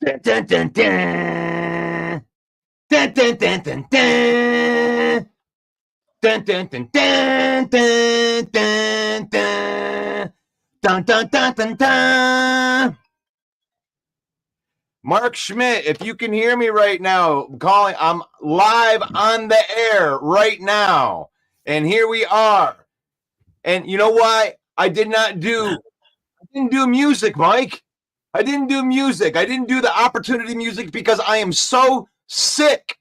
Dun, dun, dun, dun. Dun, dun, dun, dun, dun. Dun, dun, dun, dun, dun, dun, dun. Dun, dun, dun, dun, dun. Mark Schmidt, if you can hear me right now, I'm live on the air right now. And here we are. And you know why? I didn't do music, Mike. I didn't do music. I didn't do the opportunity music because I am so sick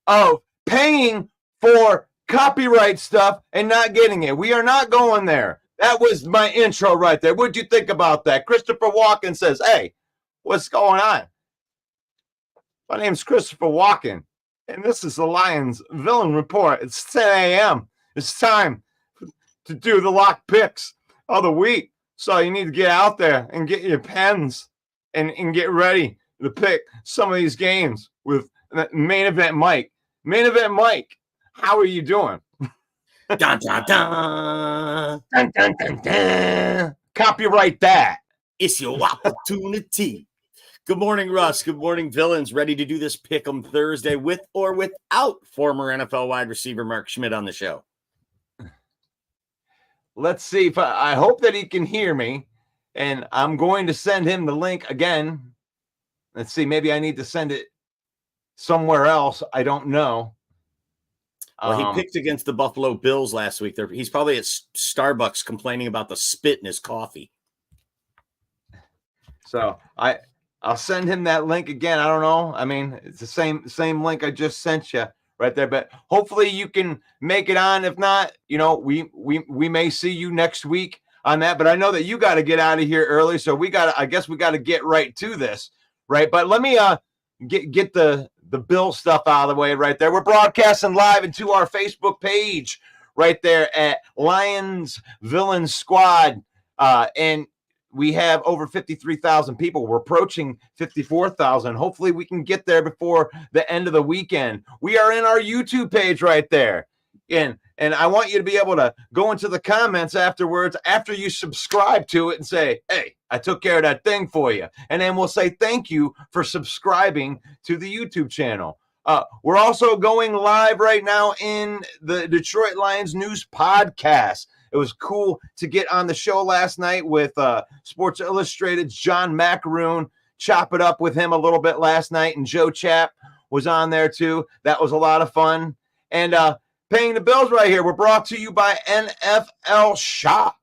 of paying for copyright stuff and not getting it. We are not going there. That was my intro right there. What'd you think about that? Christopher Walken says, hey, what's going on? My name's Christopher Walken, and this is the Lions Villain Report. It's 10 a.m. It's time to do the lock picks of the week. So you need to get out there and get your pens and get ready to pick some of these games with Main Event Mike. Main Event Mike, how are you doing? Dun, dun, dun. Dun, dun, dun, dun. Copyright that. It's your opportunity. Good morning, Russ. Good morning, Villains. Ready to do this Pick'em Thursday with or without former NFL wide receiver Mark Schmidt on the show? Let's see if I hope that he can hear me, and I'm going to send him the link again. Let's see. Maybe I need to send it somewhere else. I don't know. Well, he picked against the Buffalo Bills last week. He's probably at Starbucks complaining about the spit in his coffee. So I'll send him that link again. I don't know. I mean, it's the same link I just sent you right there. But hopefully you can make it on. If not, we may see you next week on that. But I know that you got to get out of here early, so I guess we got to get right to this, right? But let me get the Bill stuff out of the way right there. We're broadcasting live into our Facebook page right there at Lions Villain Squad, and we have over 53,000 people. We're approaching 54,000. Hopefully we can get there before the end of the weekend. We are in our YouTube page right there. And I want you to be able to go into the comments afterwards, after you subscribe to it, and say, hey, I took care of that thing for you. And then we'll say thank you for subscribing to the YouTube channel. We're also going live right now in the Detroit Lions News Podcast. It was cool to get on the show last night with Sports Illustrated's John Macaroon, chop it up with him a little bit last night, and Joe Chapp was on there too. That was a lot of fun. And paying the bills right here, we're brought to you by NFL Shop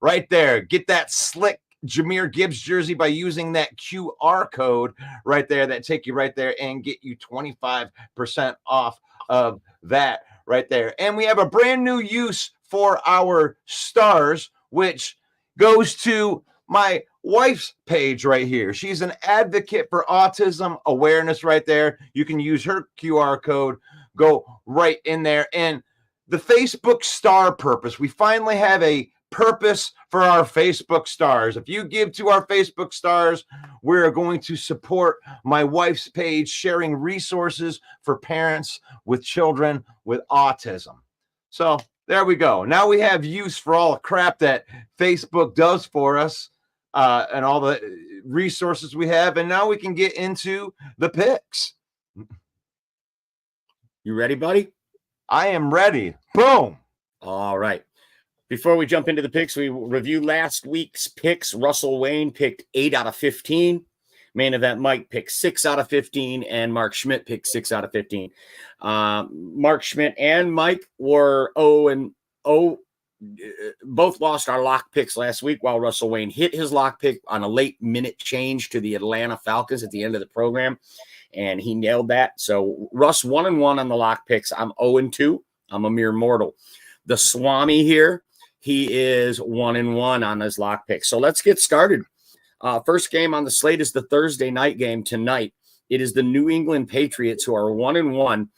right there. Get that slick Jahmyr Gibbs jersey by using that QR code right there that take you right there and get you 25% off of that right there. And we have a brand new use for our stars, which goes to my wife's page right here. She's an advocate for autism awareness right there. You can use her QR code, go right in there. And the Facebook star purpose, we finally have a purpose for our Facebook stars. If you give to our Facebook stars, we're going to support my wife's page, sharing resources for parents with children with autism. So there we go. Now we have use for all the crap that Facebook does for us, and all the resources we have. And now we can get into the picks. You ready, buddy? I am ready. Boom. All right. Before we jump into the picks, we review last week's picks. Russell Wayne picked 8 out of 15. Main event Mike picked 6 out of 15, and Mark Schmidt picked 6 out of 15. Mark Schmidt and Mike were 0-0. Both lost our lock picks last week, while Russell Wayne hit his lock pick on a late minute change to the Atlanta Falcons at the end of the program, and he nailed that. So Russ 1-1 on the lock picks. I'm 0-2. I'm a mere mortal. The Swami here, he is 1-1 on his lock pick. So let's get started. First game on the slate is the Thursday night game tonight. It is the New England Patriots, who are 1-1,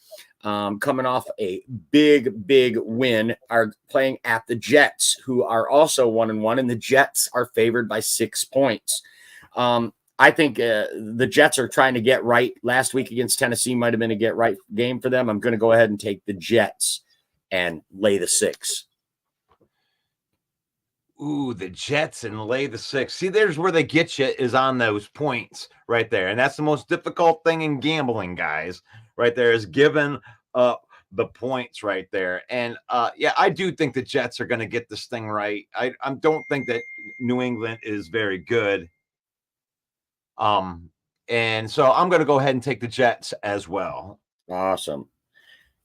coming off a big win, are playing at the Jets, who are also 1-1, and the Jets are favored by 6 points. I think the Jets are trying to get right. Last week against Tennessee might have been a get right game for them. I'm going to go ahead and take the Jets and lay the 6. Ooh, the Jets and lay the 6. See, there's where they get you, is on those points right there. And that's the most difficult thing in gambling, guys, right there, is giving up the points right there. And yeah, I do think the Jets are going to get this thing right. I don't think that New England is very good. And so I'm going to go ahead and take the Jets as well. Awesome.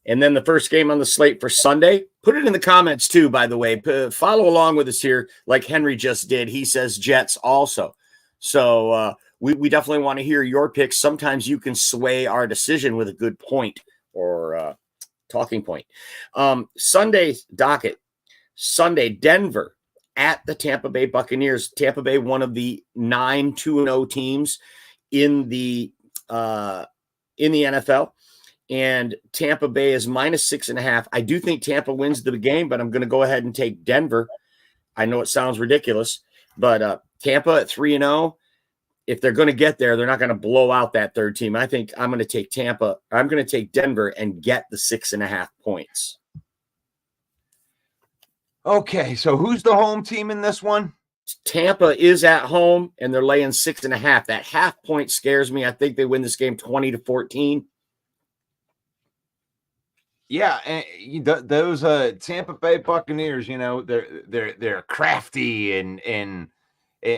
And then the first game on the slate for Sunday, put it in the comments too, by the way. Follow along with us here like Henry just did. He says Jets also. So we definitely want to hear your picks. Sometimes you can sway our decision with a good point or talking point. Sunday's docket. Sunday, Denver at the Tampa Bay Buccaneers. Tampa Bay, one of the 9 2-0 teams in the NFL. And Tampa Bay is -6.5. I do think Tampa wins the game, but I'm going to go ahead and take Denver. I know it sounds ridiculous, but Tampa at 3-0, if they're going to get there, they're not going to blow out that third team. I think I'm going to take Tampa. I'm going to take Denver and get the 6.5 points. Okay, so who's the home team in this one? Tampa is at home, and they're laying 6.5. That half point scares me. I think they win this game 20-14. Yeah, and those Tampa Bay Buccaneers, you know, they're crafty and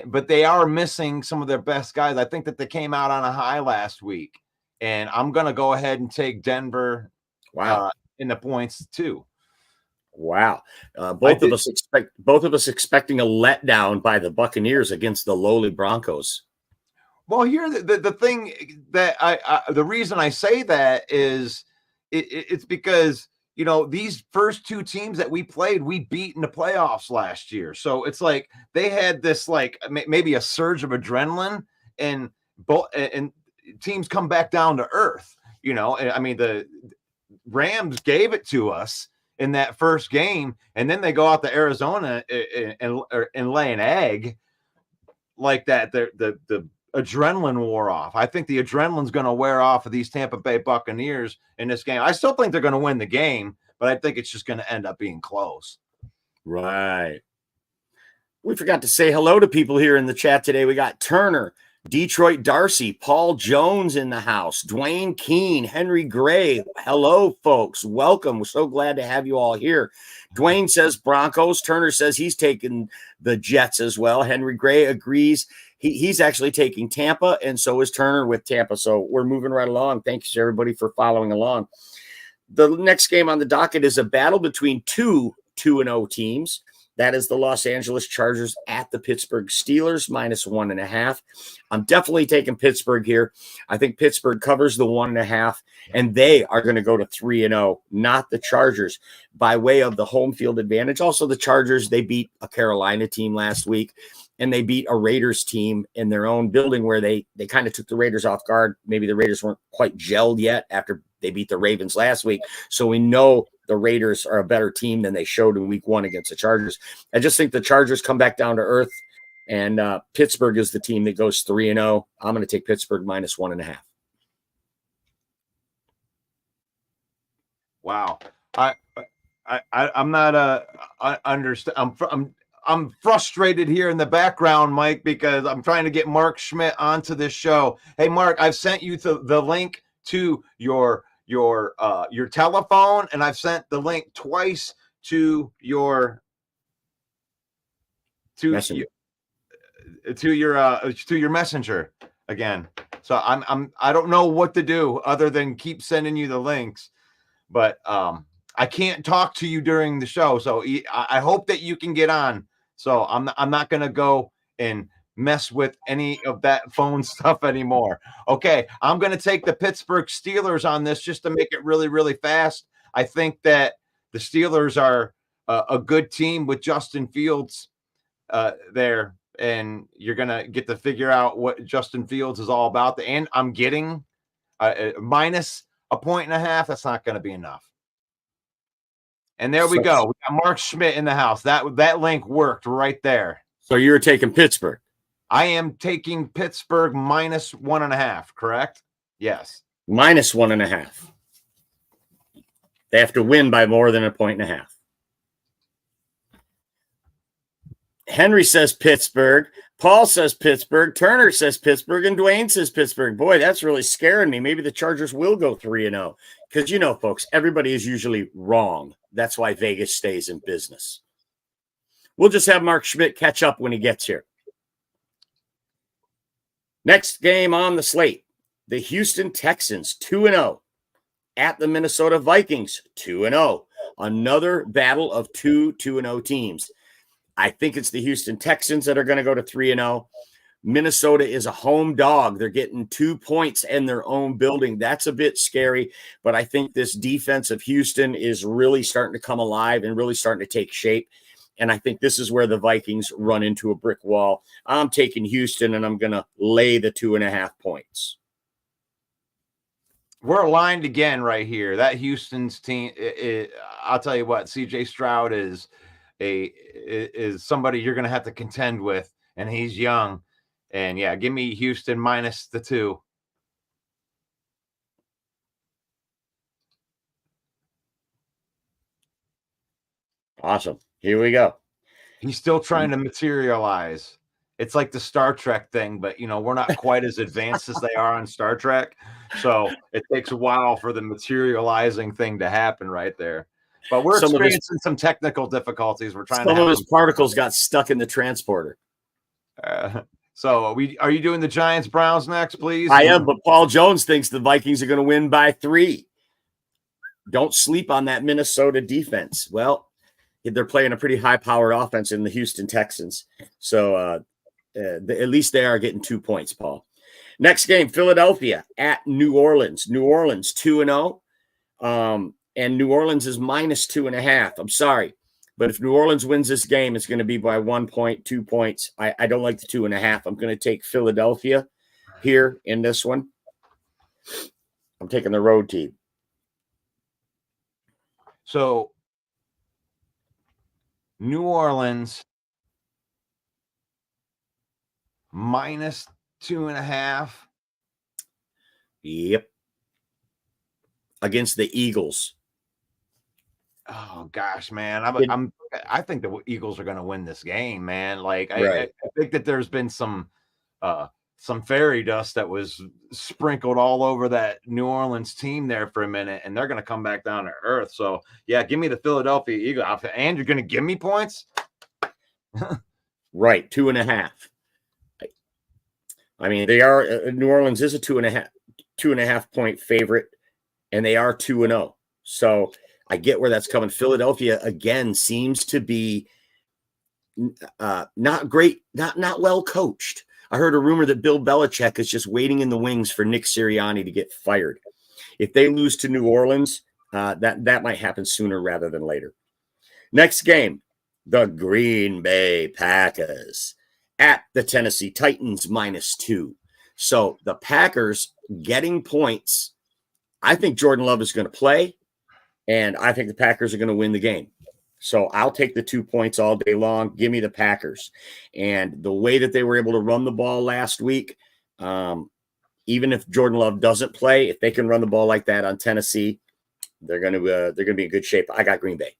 but they are missing some of their best guys. I think that they came out on a high last week, and I'm going to go ahead and take Denver. Wow, in the points too. Wow, both of us expecting a letdown by the Buccaneers against the lowly Broncos. Well, here the thing that the reason I say that is, it's because, these first two teams that we played, we beat in the playoffs last year. So it's like they had this like maybe a surge of adrenaline, and teams come back down to earth. I mean, the Rams gave it to us in that first game, and then they go out to Arizona and lay an egg like that. The adrenaline wore off. I think the adrenaline's going to wear off of these Tampa Bay Buccaneers in this game. I still think they're going to win the game, but I think it's just going to end up being close. Right. We forgot to say hello to people here in the chat today. We got Turner, Detroit Darcy, Paul Jones in the house, Dwayne Keene, Henry Gray. Hello, folks. Welcome. We're so glad to have you all here. Dwayne says Broncos. Turner says he's taking the Jets as well. Henry Gray agrees. He's actually taking Tampa, and so is Turner with Tampa. So we're moving right along. Thanks to everybody for following along. The next game on the docket is a battle between two 2-0 teams. That is the Los Angeles Chargers at the Pittsburgh Steelers, -1.5. I'm definitely taking Pittsburgh here. I think Pittsburgh covers the 1.5, and they are going to go to 3-0, not the Chargers, by way of the home field advantage. Also, the Chargers, they beat a Carolina team last week, and they beat a Raiders team in their own building where they kind of took the Raiders off guard. Maybe the Raiders weren't quite gelled yet after they beat the Ravens last week. So we know the Raiders are a better team than they showed in week 1 against the Chargers. I just think the Chargers come back down to earth, and Pittsburgh is the team that goes 3-0. I'm going to take Pittsburgh -1.5. Wow. I'm not I'm frustrated here in the background, Mike, because I'm trying to get Mark Schmidt onto this show. Hey, Mark, I've sent you the link to your telephone, and I've sent the link twice to your messenger again. So I don't know what to do other than keep sending you the links, but I can't talk to you during the show. So I hope that you can get on. So I'm not going to go and mess with any of that phone stuff anymore. Okay, I'm going to take the Pittsburgh Steelers on this just to make it really, really fast. I think that the Steelers are a good team with Justin Fields there, and you're going to get to figure out what Justin Fields is all about. And I'm getting -1.5. That's not going to be enough. And there we go. We got Mark Schmidt in the house. That link worked right there. So you're taking Pittsburgh. I am taking Pittsburgh -1.5, correct? Yes. -1.5. They have to win by more than 1.5. Henry says Pittsburgh. Paul says Pittsburgh. Turner says Pittsburgh. And Dwayne says Pittsburgh. Boy, that's really scaring me. Maybe the Chargers will go 3-0. Because, folks, everybody is usually wrong. That's why Vegas stays in business. We'll just have Mark Schmidt catch up when he gets here. Next game on the slate, the Houston Texans, 2-0. At the Minnesota Vikings, 2-0. Another battle of two 2-0 teams. I think it's the Houston Texans that are going to go to 3-0. Minnesota is a home dog. They're getting 2 points in their own building. That's a bit scary, but I think this defense of Houston is really starting to come alive and really starting to take shape. And I think this is where the Vikings run into a brick wall. I'm taking Houston, and I'm going to lay the 2.5 points. We're aligned again right here. That Houston's team, I'll tell you what, CJ Stroud is somebody you're going to have to contend with, and he's young. And yeah, give me Houston -2. Awesome. Here we go. He's still trying to materialize. It's like the Star Trek thing, but we're not quite as advanced as they are on Star Trek. So it takes a while for the materializing thing to happen right there. But we're experiencing some technical difficulties. We're trying. Some of his particles got stuck in the transporter. So are you doing the Giants Browns next, please? I am, but Paul Jones thinks the Vikings are going to win by 3. Don't sleep on that Minnesota defense. Well, they're playing a pretty high-powered offense in the Houston Texans. So at least they are getting 2 points, Paul. Next game, Philadelphia at New Orleans. New Orleans 2-0. And New Orleans is -2.5. I'm sorry, but if New Orleans wins this game, it's going to be by 1 point, 2 points. I don't like the 2.5. I'm going to take Philadelphia here in this one. I'm taking the road team. So New Orleans -2.5. Yep. Against the Eagles. Oh gosh, man. I think the Eagles are going to win this game, man. Like Right. I think that there's been some fairy dust that was sprinkled all over that New Orleans team there for a minute, and they're going to come back down to earth. So yeah, give me the Philadelphia Eagles, and you're going to give me points. Right, 2.5. I mean, they are New Orleans is a 2.5 point favorite, and they are 2-0. So I get where that's coming. Philadelphia again seems to be not great, not well coached. I heard a rumor that Bill Belichick is just waiting in the wings for Nick Sirianni to get fired. If they lose to New Orleans, that might happen sooner rather than later. Next game, the Green Bay Packers at the Tennessee Titans -2. So the Packers getting points. I think Jordan Love is going to play, and I think the Packers are going to win the game. So I'll take the 2 points all day long. Give me the Packers. And the way that they were able to run the ball last week, even if Jordan Love doesn't play, if they can run the ball like that on Tennessee, they're going to be in good shape. I got Green Bay.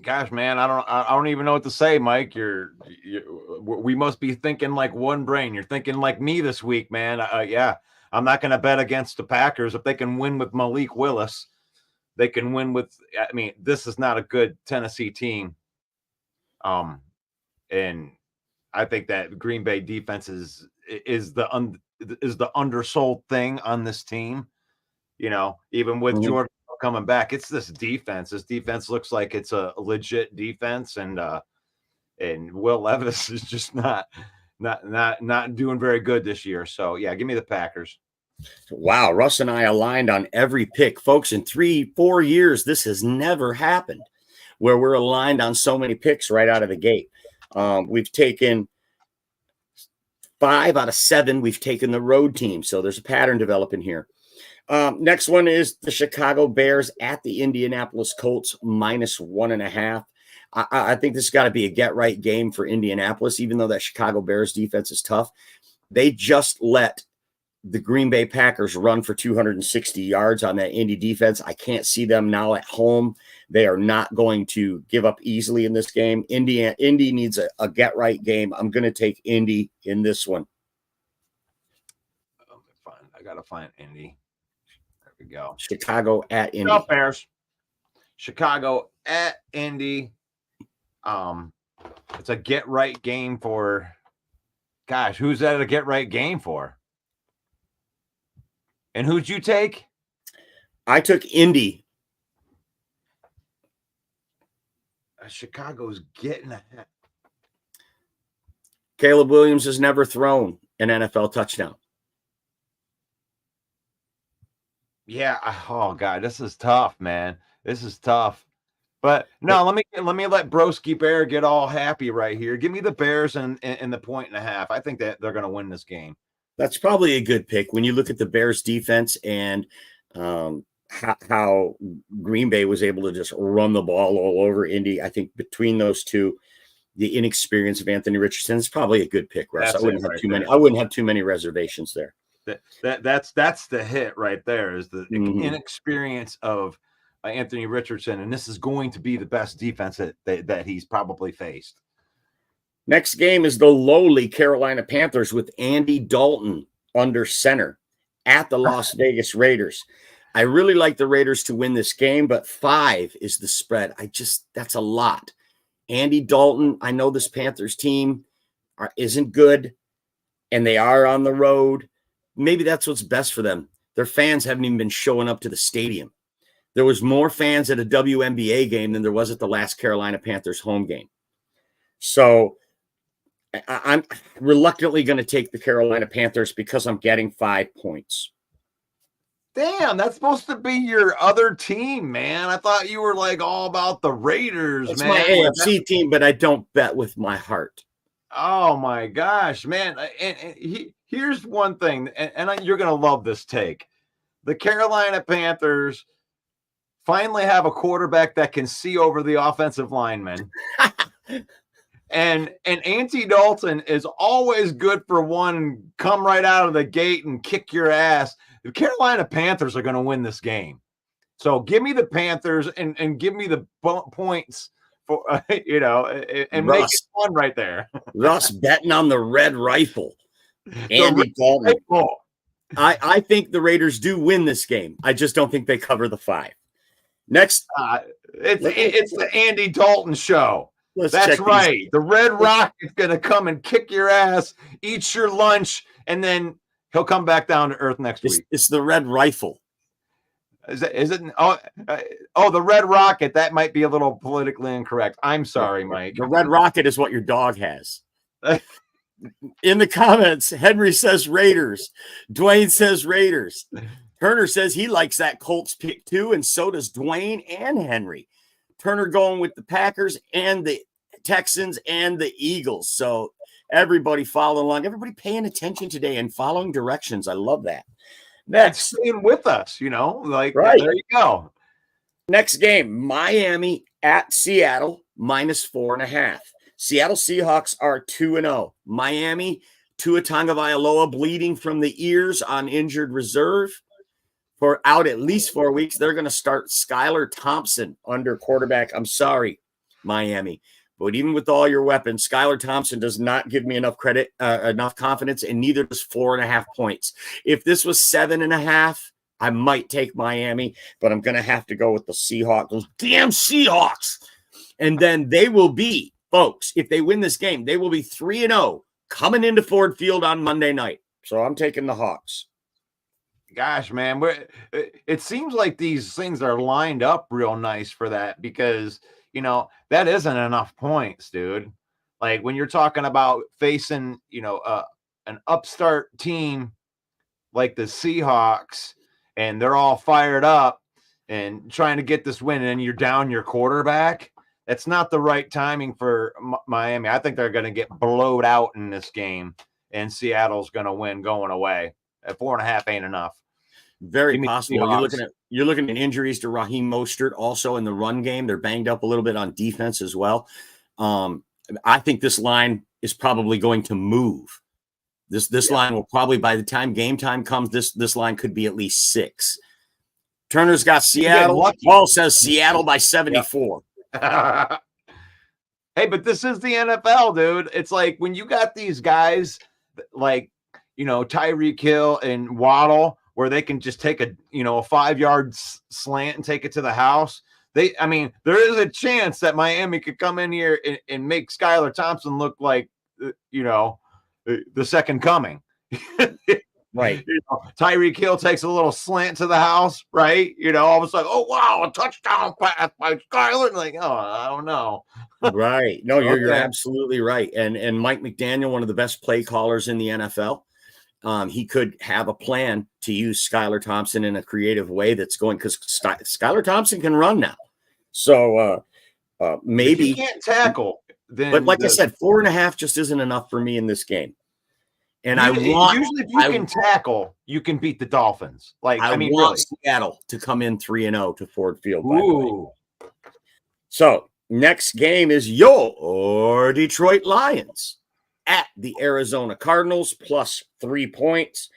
Gosh, man, I don't even know what to say, Mike. We must be thinking like one brain. You're thinking like me this week, man. Yeah, I'm not going to bet against the Packers. If they can win with Malik Willis, they can win with. I mean, this is not a good Tennessee team. And I think that Green Bay defense is the undersold thing on this team. You know, even with Jordan coming back, it's this defense. This defense looks like it's a legit defense, and Will Levis is just not doing very good this year. So yeah, give me the Packers. Wow, Russ and I aligned on every pick, folks. In 3-4 years, this has never happened where we're aligned on so many picks right out of the gate. We've taken 5 out of 7. We've taken the road team, so there's a pattern developing here. Next one is the Chicago Bears at the Indianapolis Colts -1.5. I think this has got to be a get-right game for Indianapolis, even though that Chicago Bears defense is tough. They just let the Green Bay Packers run for 260 yards on that Indy defense. I can't see them now at home. They are not going to give up easily in this game. Indy needs a get-right game. I'm going to take Indy in this one. I got to find Indy. There we go. Chicago at Indy. No, Bears. Chicago at Indy. It's a get-right game for – gosh, who's that a get-right game for? And who'd you take? I took Indy. Chicago's getting ahead. Caleb Williams has never thrown an NFL touchdown. Yeah. Oh God, this is tough, man. This is tough. But no, let me let Broski Bear get all happy right here. Give me the Bears and the 1.5. I think that they're going to win this game. That's probably a good pick when you look at the Bears defense and how Green Bay was able to just run the ball all over Indy. I think between those two, the inexperience of Anthony Richardson is probably a good pick, Russ. I wouldn't have too many reservations there. That's the hit right there, is the inexperience of Anthony Richardson, and this is going to be the best defense that he's probably faced. Next game is the lowly Carolina Panthers with Andy Dalton under center at the Las Vegas Raiders. I really like the Raiders to win this game, but 5 is the spread. That's a lot. Andy Dalton, I know this Panthers team isn't good, and they are on the road. Maybe that's what's best for them. Their fans haven't even been showing up to the stadium. There was more fans at a WNBA game than there was at the last Carolina Panthers home game. So I'm reluctantly going to take the Carolina Panthers because I'm getting 5 points. Damn, that's supposed to be your other team, man. I thought you were like all about the Raiders, It's my man. AFC team, but I don't bet with my heart. Oh my gosh, man. Here's one thing, and you're going to love this take. The Carolina Panthers finally have a quarterback that can see over the offensive lineman. And Andy Dalton is always good for one, come right out of the gate and kick your ass. The Carolina Panthers are going to win this game. So give me the Panthers and give me the points for, and make it fun right there. Russ betting on the red rifle. Andy Dalton. I think the Raiders do win this game. I just don't think they cover the 5. Next. It's the Andy Dalton show. That's right. The Red Rocket's going to come and kick your ass, eat your lunch, and then he'll come back down to earth next week. It's the Red Rifle. Is it? The Red Rocket. That might be a little politically incorrect. I'm sorry, Mike. The Red Rocket is what your dog has. In the comments, Henry says Raiders. Dwayne says Raiders. Turner says he likes that Colts pick too, and so does Dwayne and Henry. Turner going with the Packers and the Texans and the Eagles. So everybody following along, everybody paying attention today and following directions. I love that. Next, staying with us, right. There you go. Next game, Miami at Seattle, -4.5. Seattle Seahawks are 2-0. Miami, Tua Tagovailoa bleeding from the ears on injured reserve. For out at least 4 weeks, they're going to start Skylar Thompson under quarterback. I'm sorry, Miami. But even with all your weapons, Skylar Thompson does not give me enough credit, enough confidence, and neither does 4.5 points. If this was 7.5, I might take Miami, but I'm going to have to go with the Seahawks. Those damn Seahawks. And then they will be, folks, if they win this game, they will be 3-0 coming into Ford Field on Monday night. So I'm taking the Hawks. Gosh, man, it seems like these things are lined up real nice for that because, that isn't enough points, dude. Like when you're talking about facing, an upstart team like the Seahawks and they're all fired up and trying to get this win and you're down your quarterback, that's not the right timing for Miami. I think they're going to get blowed out in this game and Seattle's going to win going away. At 4.5 ain't enough. Very possible. You're looking at injuries to Raheem Mostert also in the run game. They're banged up a little bit on defense as well. I think this line is probably going to move. This line will probably, by the time game time comes, this line could be at least 6. Turner's got Seattle. Paul says Seattle by 74. Hey, but this is the NFL, dude. It's like when you got these guys like, Tyreek Hill and Waddle, where they can just take a 5-yard slant and take it to the house. There is a chance that Miami could come in here and make Skylar Thompson look like, the second coming. Right. Tyreek Hill takes a little slant to the house, right? All of a sudden, oh, wow, a touchdown pass by Skylar. And like, oh, I don't know. Right. No, you're absolutely right. And Mike McDaniel, one of the best play callers in the NFL, he could have a plan to use Skylar Thompson in a creative way that's going because Skylar Thompson can run now. So maybe if you can't tackle. Then but like I said, 4.5 just isn't enough for me in this game. And usually if you can tackle, you can beat the Dolphins. I want really. Seattle to come in 3-0 to Ford Field. Ooh. So next game is your Detroit Lions at the Arizona Cardinals +3 points.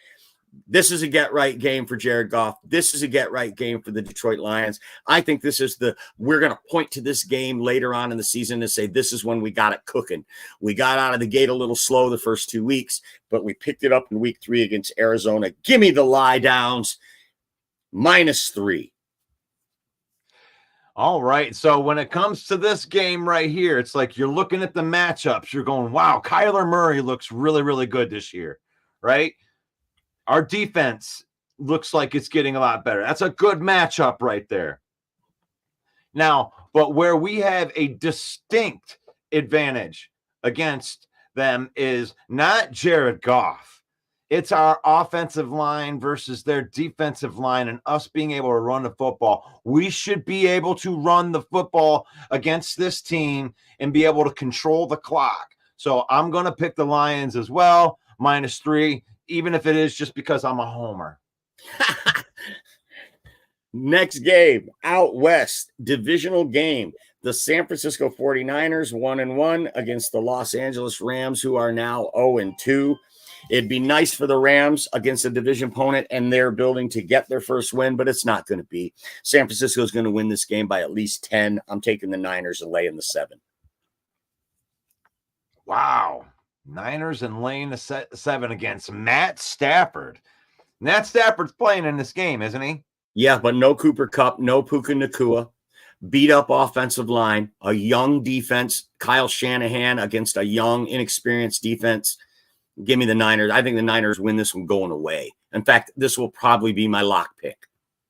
This is a get-right game for Jared Goff. This is a get-right game for the Detroit Lions. I think this is we're going to point to this game later on in the season and say this is when we got it cooking. We got out of the gate a little slow the first 2 weeks, but we picked it up in week 3 against Arizona. Give me the lie downs, -3. All right. So when it comes to this game right here, it's like you're looking at the matchups. You're going, wow, Kyler Murray looks really, really good this year, right? Our defense looks like it's getting a lot better. That's a good matchup right there. Now, but where we have a distinct advantage against them is not Jared Goff. It's our offensive line versus their defensive line and us being able to run the football. We should be able to run the football against this team and be able to control the clock. So I'm going to pick the Lions as well, -3, even if it is just because I'm a homer. Next game, out west, divisional game. The San Francisco 49ers 1-1 against the Los Angeles Rams, who are now 0-2. It'd be nice for the Rams against a division opponent and their building to get their first win, but it's not going to be. San Francisco is going to win this game by at least 10. I'm taking the Niners and laying the 7. Wow. Niners and laying the 7 against Matt Stafford. Matt Stafford's playing in this game, isn't he? Yeah, but no Cooper Kupp, no Puka Nacua. Beat up offensive line, a young defense, Kyle Shanahan against a young, inexperienced defense. Give me the Niners. I think the Niners win this one going away. In fact, this will probably be my lock pick.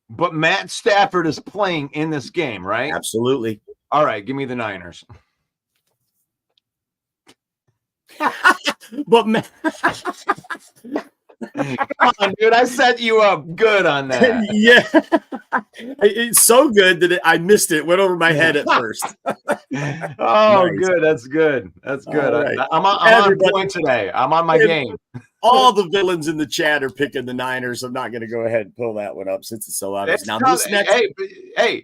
But Matt Stafford is playing in this game, right? Absolutely. All right, give me the Niners. But man, come on, dude, I set you up good on that. Yeah, it's so good that I missed it. Went over my head at first. Oh, nice. Good. That's good. That's good. Right. I'm on point today. I'm on my game. All the villains in the chat are picking the Niners. I'm not going to go ahead and pull that one up since it's so obvious. Now, this next...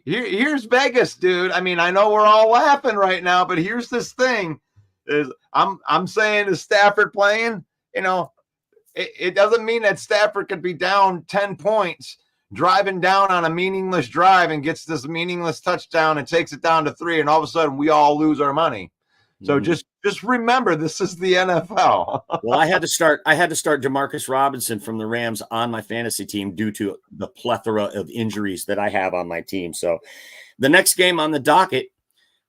here's Vegas, dude. I mean, I know we're all laughing right now, but here's this thing: is I'm saying is Stafford playing? You know, it doesn't mean that Stafford could be down 10 points, driving down on a meaningless drive and gets this meaningless touchdown and takes it down to 3, and all of a sudden we all lose our money. So just remember, this is the NFL. Well, I had to start Jamarcus Robinson from the Rams on my fantasy team due to the plethora of injuries that I have on my team. So the next game on the docket.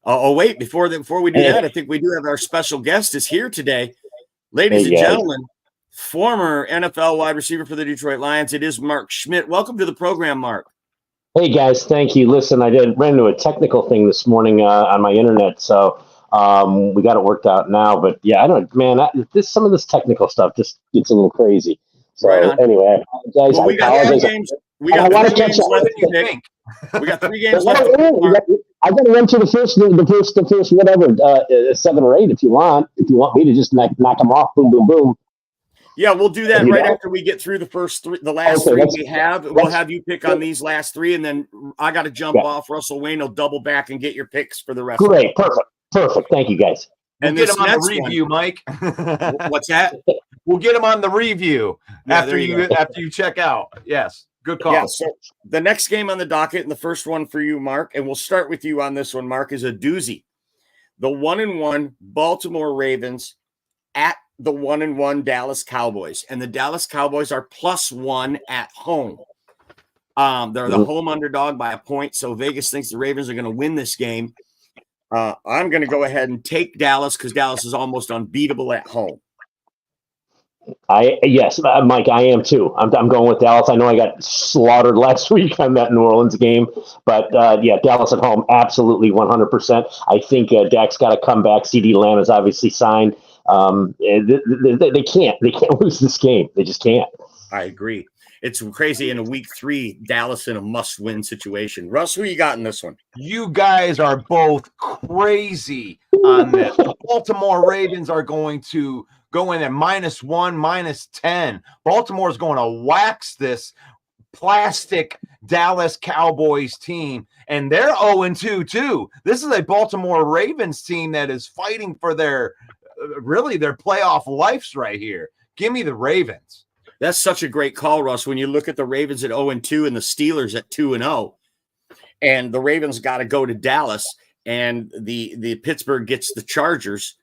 Wait, before we do that, I think we do have our special guest is here today. Ladies and gentlemen, former NFL wide receiver for the Detroit Lions. It is Mark Schmidt. Welcome to the program, Mark. Hey, guys. Thank you. Listen, I ran into a technical thing this morning on my internet, so we got it worked out now. But, yeah, I don't – man, some of this technical stuff just gets a little crazy. So, anyway, I apologize. Well, we got 3 games. We got 3 games left to pick. We got 3 games left. I got to run to the first whatever 7 or 8 if you want. If you want me to just knock them off, boom, boom, boom. Yeah, we'll do that right after we get through the last 3 we have. We'll have you pick on these last 3, and then I got to jump off. Russell Wayne will double back and get your picks for the rest. Great, perfect. Thank you, guys. And we'll get him on the review, Mike. What's that? We'll get him on the review after you check out. Yes. Good call. Yeah, so the next game on the docket, and the first one for you, Mark, and we'll start with you on this one, Mark, is a doozy. The 1-1 Baltimore Ravens at the 1-1 Dallas Cowboys. And the Dallas Cowboys are +1 at home. They're the home underdog by a point, so Vegas thinks the Ravens are going to win this game. I'm going to go ahead and take Dallas because Dallas is almost unbeatable at home. Yes, Mike, I am too. I'm going with Dallas. I know I got slaughtered last week on that New Orleans game, but Dallas at home, absolutely 100%. I think Dak's got to come back. CD Lamb is obviously signed. They can't lose this game. They just can't. I agree. It's crazy in a week 3, Dallas in a must-win situation. Russ, who you got in this one? You guys are both crazy on this. The Baltimore Ravens are going to go in at -1, -10. Baltimore's going to wax this plastic Dallas Cowboys team, and they're 0-2 too. This is a Baltimore Ravens team that is fighting for their playoff lives right here. Give me the Ravens. That's such a great call, Russ. When you look at the Ravens at 0-2 and the Steelers at 2-0, and the Ravens got to go to Dallas, and the Pittsburgh gets the Chargers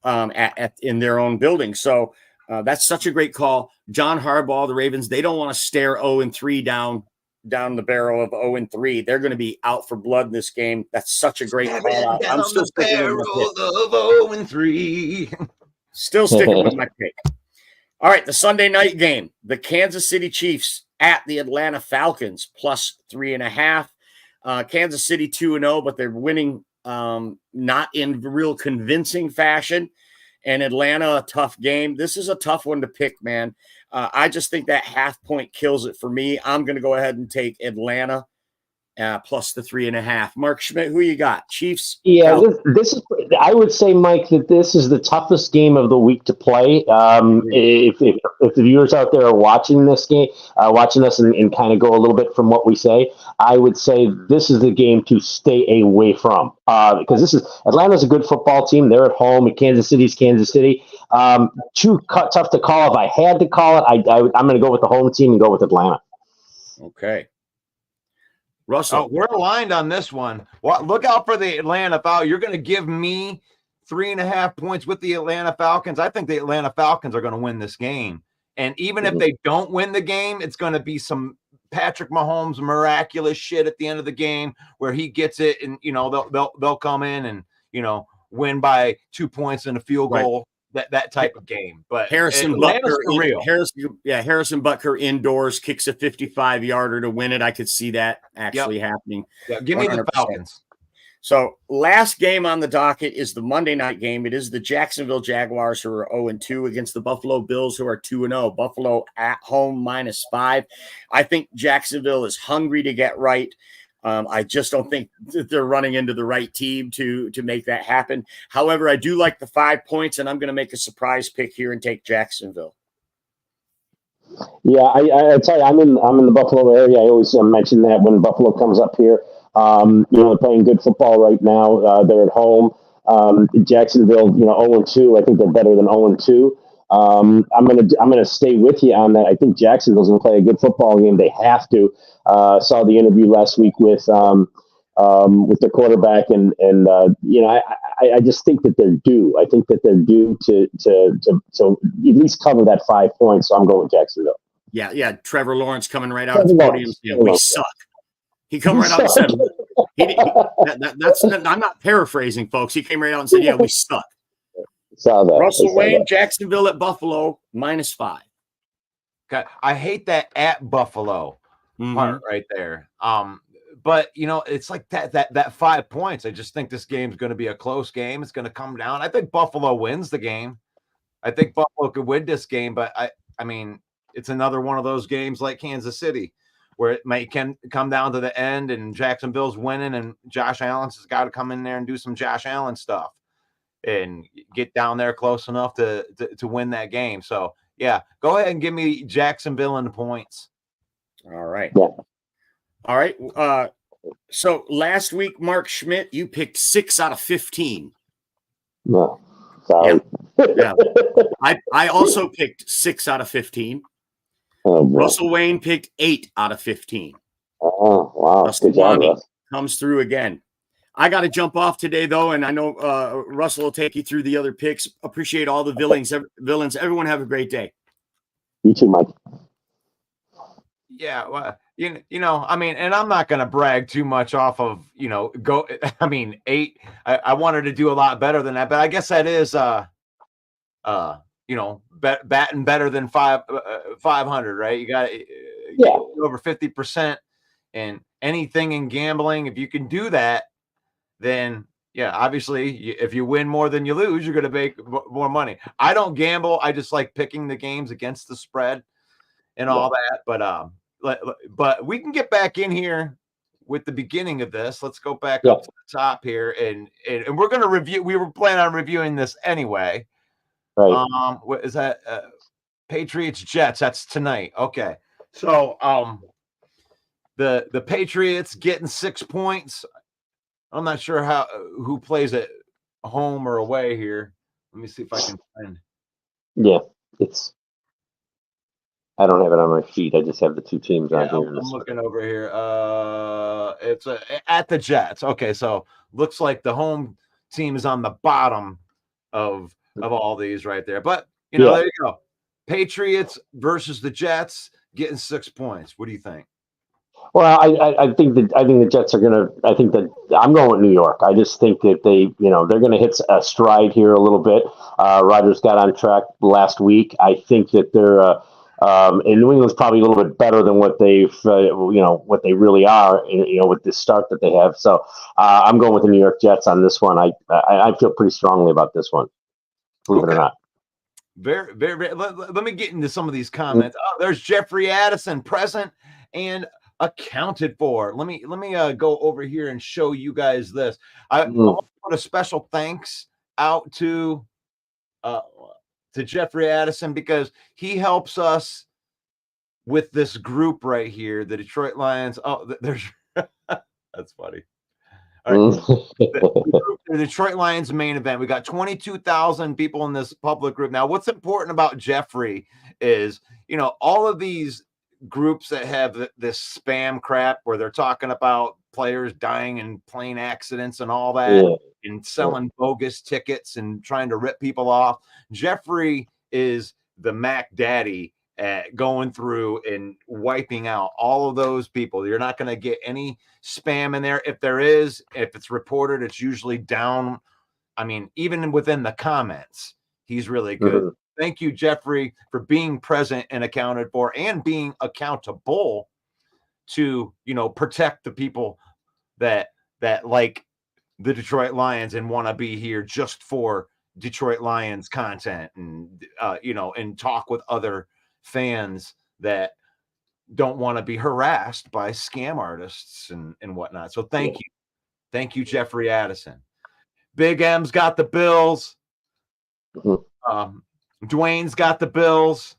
in their own building. So that's such a great call. John Harbaugh, the Ravens, they don't want to stare 0-3 down the barrel of 0-3. They're going to be out for blood in this game. That's such a great call. I'm still sticking with my pick. 0-3. Still sticking with my pick. All right, the Sunday night game, the Kansas City Chiefs at the Atlanta Falcons, +3.5. Kansas City 2-0, but they're winning not in real convincing fashion. And Atlanta, a tough game. This is a tough one to pick, man. I just think that half point kills it for me. I'm going to go ahead and take Atlanta plus the 3.5. Mark Schmidt, who you got? Chiefs? Yeah, this is. I would say, Mike, that this is the toughest game of the week to play. If the viewers out there are watching this game, watching us, and kind of go a little bit from what we say, I would say this is the game to stay away from because this is Atlanta's a good football team. They're at home. And Kansas City's Kansas City. Tough to call. If I had to call it, I'm going to go with the home team and go with Atlanta. Okay. Russell. Oh, we're aligned on this one. Well, look out for the Atlanta Falcons. You're going to give me 3.5 points with the Atlanta Falcons. I think the Atlanta Falcons are going to win this game. And even if they don't win the game, it's going to be some Patrick Mahomes miraculous shit at the end of the game where he gets it, and they'll come in and win by 2 points and a field goal. That type of game. But Harrison Butker indoors kicks a 55-yarder to win it. I could see that actually happening. Yeah, give me 100%. The Falcons. So last game on the docket is the Monday night game. It is the Jacksonville Jaguars, who are 0-2 against the Buffalo Bills, who are 2-0. Buffalo at home -5. I think Jacksonville is hungry to get right. I just don't think that they're running into the right team to make that happen. However, I do like the 5 points, and I'm going to make a surprise pick here and take Jacksonville. Yeah, I tell you, I'm in the Buffalo area. I always mention that when Buffalo comes up here. They're playing good football right now. They're at home. Jacksonville, 0-2. I think they're better than 0-2. I'm gonna stay with you on that. I think Jacksonville's gonna play a good football game. They have to. Saw the interview last week with the quarterback, and I just think that they're due. I think that they're due to at least cover that 5 points. So I'm going with Jacksonville. Yeah. Trevor Lawrence coming right out of the podium. Yeah, we suck. He come right out and said, "That's." I'm not paraphrasing, folks. He came right out and said, "Yeah, we suck." Saw that. Russell Wayne, Jacksonville at Buffalo -5. God, I hate that at Buffalo part right there. But it's like that 5 points. I just think this game's going to be a close game. It's going to come down. I think Buffalo wins the game. I think Buffalo could win this game, but I mean, it's another one of those games like Kansas City where it can come down to the end and Jacksonville's winning and Josh Allen's has got to come in there and do some Josh Allen stuff and get down there close enough to win that game. So, yeah, go ahead and give me Jacksonville and the points. All right. Yeah. All right. So last week, Mark Schmidt, you picked 6 out of 15. No, sorry. Yeah. I also picked 6 out of 15. Oh, Russell Wayne picked 8 out of 15. Oh, wow. Good job, Russ. Comes through again. I got to jump off today, though, and I know Russell will take you through the other picks. Appreciate all the villains. Everyone have a great day. You too, Mike. Yeah, well, I mean, and I'm not going to brag too much off of, 8. I wanted to do a lot better than that, but I guess that is, batting better than 500, right? You got over 50%, and anything in gambling, if you can do that, then obviously, if you win more than you lose, you're going to make more money. I don't gamble. I just like picking the games against the spread and all that. But we can get back in here with the beginning of this. Let's go back up to the top here, and we're going to review. We were planning on reviewing this anyway. Right. What is that? Patriots Jets. That's tonight. Okay. So the Patriots getting 6 points. I'm not sure who plays at home or away here. Let me see if I can find. Yeah, I don't have it on my sheet. I just have the two teams on here. I'm looking over here. It's at the Jets. Okay, so looks like the home team is on the bottom of all these right there. But there you go. Patriots versus the Jets getting 6 points. What do you think? Well, I think the Jets are gonna. I think that I'm going with New York. I just think that they're gonna hit a stride here a little bit. Rodgers got on track last week. I think that they're and New England's probably a little bit better than what they've what they really are. With this start that they have. So I'm going with the New York Jets on this one. I feel pretty strongly about this one. Believe it or not. Let me get into some of these comments. Oh, there's Jeffrey Addison, present and accounted for. Let me go over here and show you guys this. I want to put a special thanks out to Jeffrey Addison because he helps us with this group right here, the Detroit Lions. Oh, there's that's funny. All right. The Detroit Lions main event. We got 22,000 people in this public group. Now, what's important about Jeffrey is, all of these groups that have this spam crap where they're talking about players dying in plane accidents and all that, and selling bogus tickets and trying to rip people off. Jeffrey is the Mac Daddy at going through and wiping out all of those people. You're not going to get any spam in there. If there is, if it's reported, it's usually down. I mean, even within the comments, he's really good. Thank you, Jeffrey, for being present and accounted for and being accountable to, protect the people that like the Detroit Lions and want to be here just for Detroit Lions content and, and talk with other fans that don't want to be harassed by scam artists and whatnot. So thank you, Jeffrey Addison. Big M's got the Bills. Dwayne's got the Bills.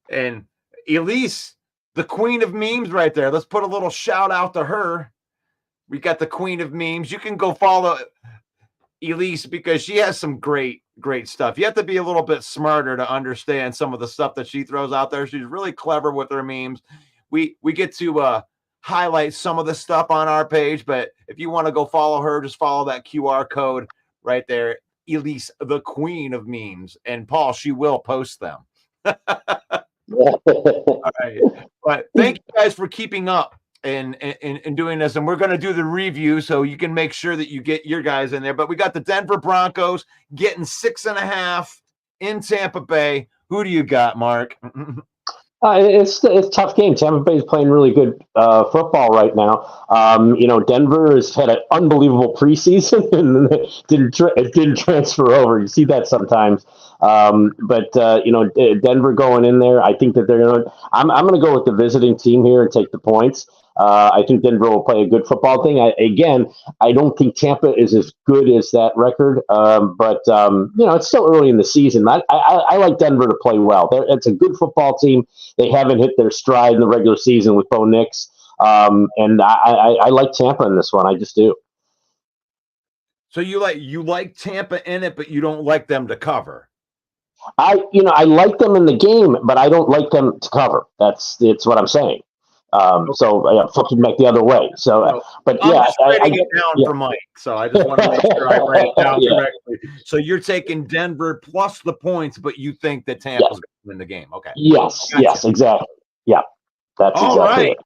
And Elise, the queen of memes right there. Let's put a little shout out to her. We got the queen of memes. You can go follow Elise because she has some great stuff. You have to be a little bit smarter to understand some of the stuff that she throws out there. She's really clever with her memes. We get to highlight some of the stuff on our page, but if you want to go follow her, just follow that QR code right there. Elise, the queen of memes. And Paul, she will post them. All right. But thank you guys for keeping up and doing this. And we're going to do the review so you can make sure that you get your guys in there. But we got the Denver Broncos getting 6.5 in Tampa Bay. Who do you got, Mark? It's a tough game. Tampa Bay is playing really good football right now. Denver has had an unbelievable preseason and it didn't transfer over. You see that sometimes. But Denver going in there, I think that they're going to. I'm going to go with the visiting team here and take the points. I think Denver will play a good football thing. I don't think Tampa is as good as that record, but it's still early in the season. I like Denver to play well. It's a good football team. They haven't hit their stride in the regular season with Bo Nix, and I like Tampa in this one. I just do. So you like Tampa in it, but you don't like them to cover. I like them in the game, but I don't like them to cover. It's what I'm saying. So flipping back the other way. So, but I'm yeah, just writing it down for Mike. So I just want to make sure I write it down correctly. So you're taking Denver plus the points, but you think that Tampa's going to win the game. Okay. Yes. Gotcha. Yes, exactly. Yeah. That's all exactly right.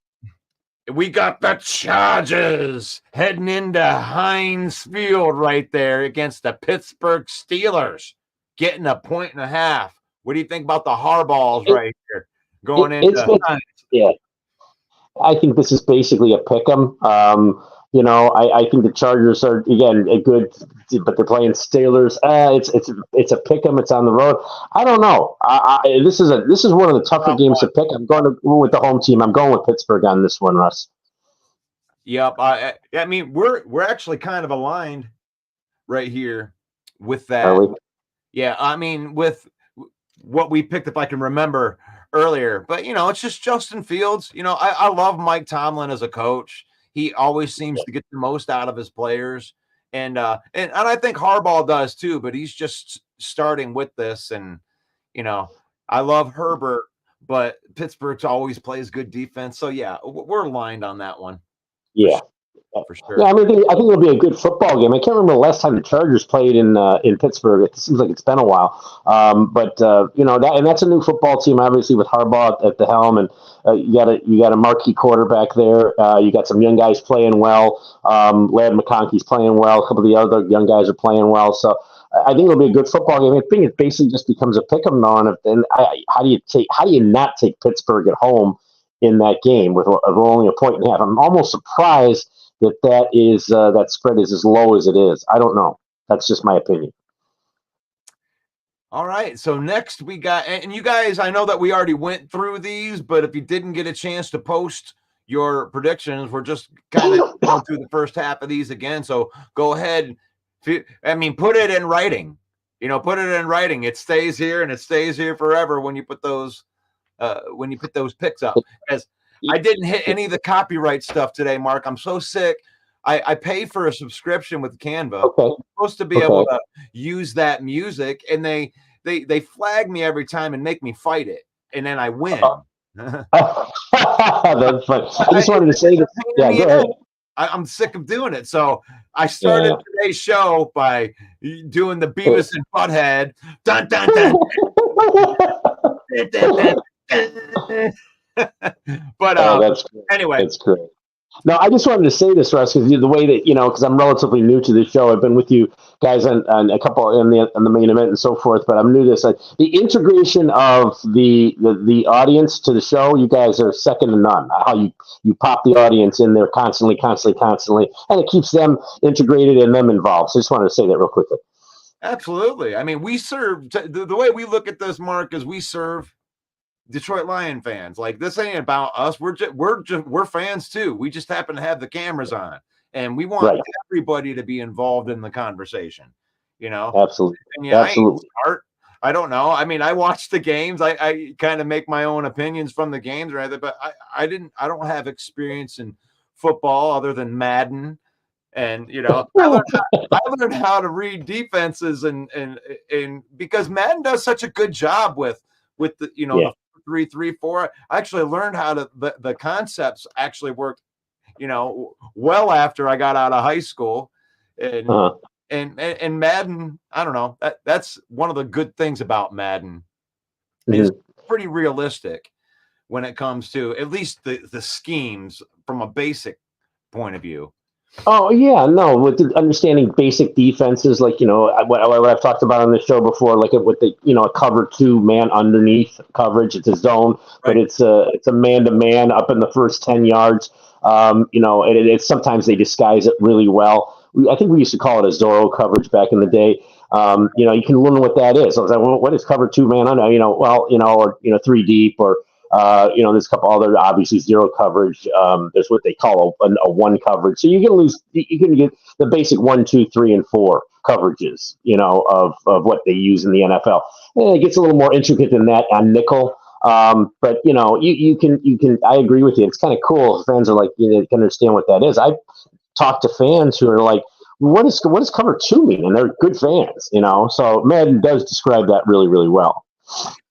It. We got the Chargers heading into Heinz Field right there against the Pittsburgh Steelers, getting 1.5. What do you think about the Hardballs right here going into Heinz? Yeah. I think this is basically a pick 'em. I think the Chargers are again a good, but they're playing Steelers. It's a pick 'em. It's on the road. I don't know. This is one of the tougher games to pick. I'm going to go with the home team. I'm going with Pittsburgh on this one, Russ. Yep. I mean, we're actually kind of aligned right here with that. Are we? Yeah. I mean, with what we picked, if I can remember earlier, but it's just Justin Fields. I love Mike Tomlin as a coach. He always seems to get the most out of his players, and I think Harbaugh does too. But he's just starting with this, and I love Herbert, but Pittsburgh always plays good defense. So yeah, we're aligned on that one. Yeah. For sure. Yeah, I think it'll be a good football game. I can't remember the last time the Chargers played in Pittsburgh. It seems like it's been a while. But that's a new football team, obviously with Harbaugh at the helm, and you got a marquee quarterback there. You got some young guys playing well. Ladd McConkey's playing well. A couple of the other young guys are playing well. So I think it'll be a good football game. I think it basically just becomes a pick 'em now. And how do you not take Pittsburgh at home in that game with only 1.5? I'm almost surprised that spread is as low as it is. I don't know. That's just my opinion. All right. So next we got, and you guys, I know that we already went through these, but if you didn't get a chance to post your predictions, we're just kind of going through the first half of these again. So go ahead. I mean, put it in writing. Put it in writing. It stays here and it stays here forever when you put those picks up. Because I didn't hit any of the copyright stuff today, Mark. I'm so sick. I pay for a subscription with Canva. Okay. I'm supposed to be able to use that music, and they flag me every time and make me fight it, and then I win. That's funny. I just wanted to say this. Yeah, go ahead. I'm sick of doing it. So I started today's show by doing the Beavis and Butthead. Dun, dun, dun. But that's great. Anyway. That's great. No, I just wanted to say this, Russ, because the way that, because I'm relatively new to this show. I've been with you guys on a couple in the main event and so forth, but I'm new to this. The integration of the audience to the show, you guys are second to none. How you pop the audience in there constantly, and it keeps them integrated and them involved. So I just wanted to say that real quickly. Absolutely. I mean, we serve, the way we look at this, Mark, is we serve Detroit Lion fans. Like, this ain't about us. We're fans too. We just happen to have the cameras on, and we want everybody to be involved in the conversation. Absolutely. And absolutely. I don't know. I mean, I watch the games. I kind of make my own opinions from the games, rather, but I don't have experience in football other than Madden. And I learned how to read defenses and because Madden does such a good job with the the 3-3-4. I actually learned how to the concepts actually work, well after I got out of high school, and Madden. I don't know. That's one of the good things about Madden. It's pretty realistic when it comes to at least the schemes from a basic point of view. Oh yeah, no, with the understanding basic defenses, like what I've talked about on the show before, like with the a cover 2 man underneath coverage, it's a zone, but it's a man to man up in the first 10 yards. It's sometimes they disguise it really well. I think we used to call it a Zorro coverage back in the day. You can learn what that is. I was like, well, what is cover 2 man under? Or 3 deep, or there's a couple other, obviously, zero coverage. There's what they call a 1 coverage. So you can get the basic 1, 2, 3, and 4 coverages, of what they use in the NFL. And it gets a little more intricate than that on nickel. But you can, I agree with you. It's kind of cool. Fans are like, can understand what that is. I talk to fans who are like, what does cover 2 mean? And they're good fans, so Madden does describe that really, really well.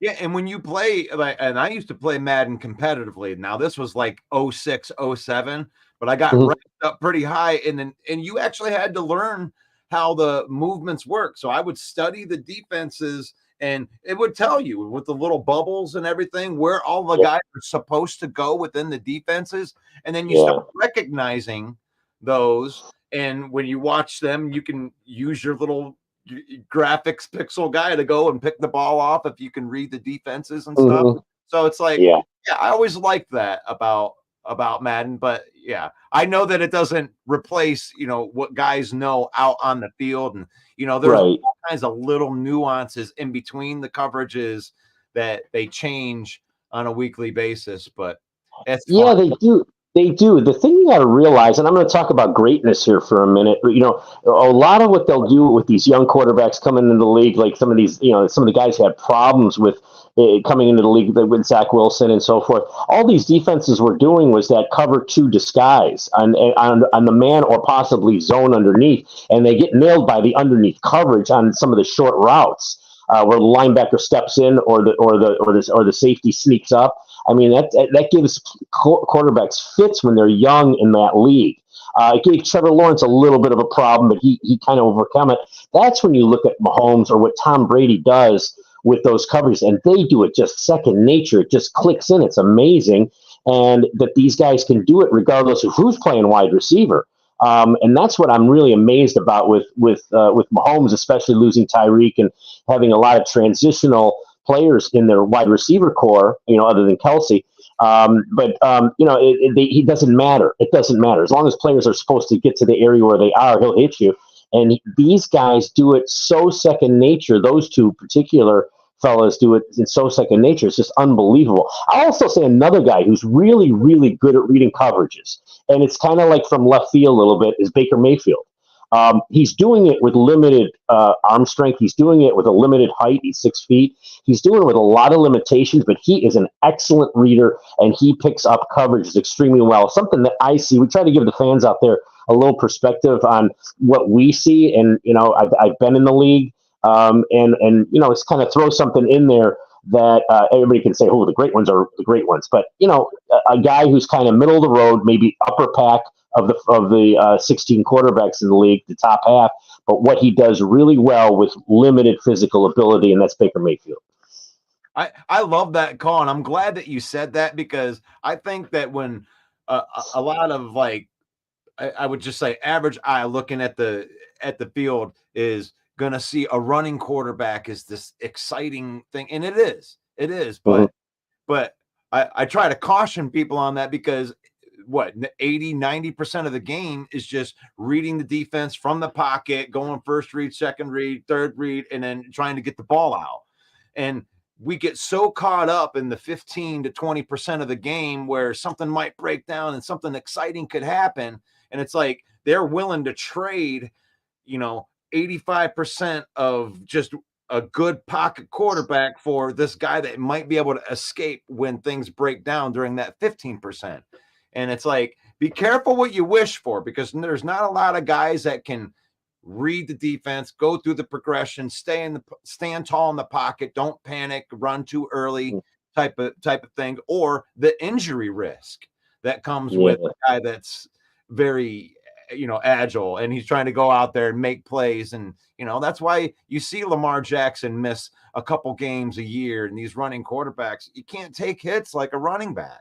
Yeah, and when you play, and I used to play Madden competitively. Now this was like 06, 07, but I got ranked up pretty high, and you actually had to learn how the movements work. So I would study the defenses, and it would tell you with the little bubbles and everything where all the guys are supposed to go within the defenses, and then you start recognizing those. And when you watch them, you can use your little graphics pixel guy to go and pick the ball off if you can read the defenses and stuff. So it's like, I always liked that about Madden, but I know that it doesn't replace, what guys know out on the field. And, there's all kinds of little nuances in between the coverages that they change on a weekly basis, but it's fun. They do. They do. The thing you got to realize, and I'm going to talk about greatness here for a minute, but, a lot of what they'll do with these young quarterbacks coming into the league, like some of these, some of the guys who had problems with coming into the league with Zach Wilson and so forth, all these defenses were doing was that cover 2 disguise on the man or possibly zone underneath, and they get nailed by the underneath coverage on some of the short routes where the linebacker steps in or the safety sneaks up. I mean, that gives quarterbacks fits when they're young in that league. It gave Trevor Lawrence a little bit of a problem, but he kind of overcome it. That's when you look at Mahomes or what Tom Brady does with those coverages, and they do it just second nature. It just clicks in. It's amazing, and that these guys can do it regardless of who's playing wide receiver. And that's what I'm really amazed about with Mahomes, especially losing Tyreek and having a lot of transitional players in their wide receiver core, other than Kelsey. He doesn't matter. It doesn't matter. As long as players are supposed to get to the area where they are, he'll hit you. And these guys do it so second nature. Those two particular fellas do it in so second nature. It's just unbelievable. I'll also say another guy who's really, really good at reading coverages, and it's kind of like from left field a little bit, is Baker Mayfield. He's doing it with limited arm strength. He's doing it with a limited height. He's 6 feet. He's doing it with a lot of limitations, but he is an excellent reader, and he picks up coverages extremely well. Something that I see. We try to give the fans out there a little perspective on what we see. And, I've been in the league, and it's kind of throw something in there that everybody can say, oh, the great ones are the great ones. But, a guy who's kind of middle of the road, maybe upper pack of the 16 quarterbacks in the league, the top half, but what he does really well with limited physical ability, and that's Baker Mayfield. I love that call, and I'm glad that you said that, because I think that when a lot of, like, I would just say average eye looking at the field is going to see a running quarterback as this exciting thing, and it is, but I try to caution people on that, because 80-90% of the game is just reading the defense from the pocket, going first read, second read, third read, and then trying to get the ball out. And we get so caught up in the 15 to 20% of the game where something might break down and something exciting could happen. And it's like they're willing to trade, 85% of just a good pocket quarterback for this guy that might be able to escape when things break down during that 15%. And it's like, be careful what you wish for, because there's not a lot of guys that can read the defense, go through the progression, stand tall in the pocket, don't panic, run too early type of thing, or the injury risk that comes with a guy that's very, agile, and he's trying to go out there and make plays. And, that's why you see Lamar Jackson miss a couple games a year, and these running quarterbacks, you can't take hits like a running back.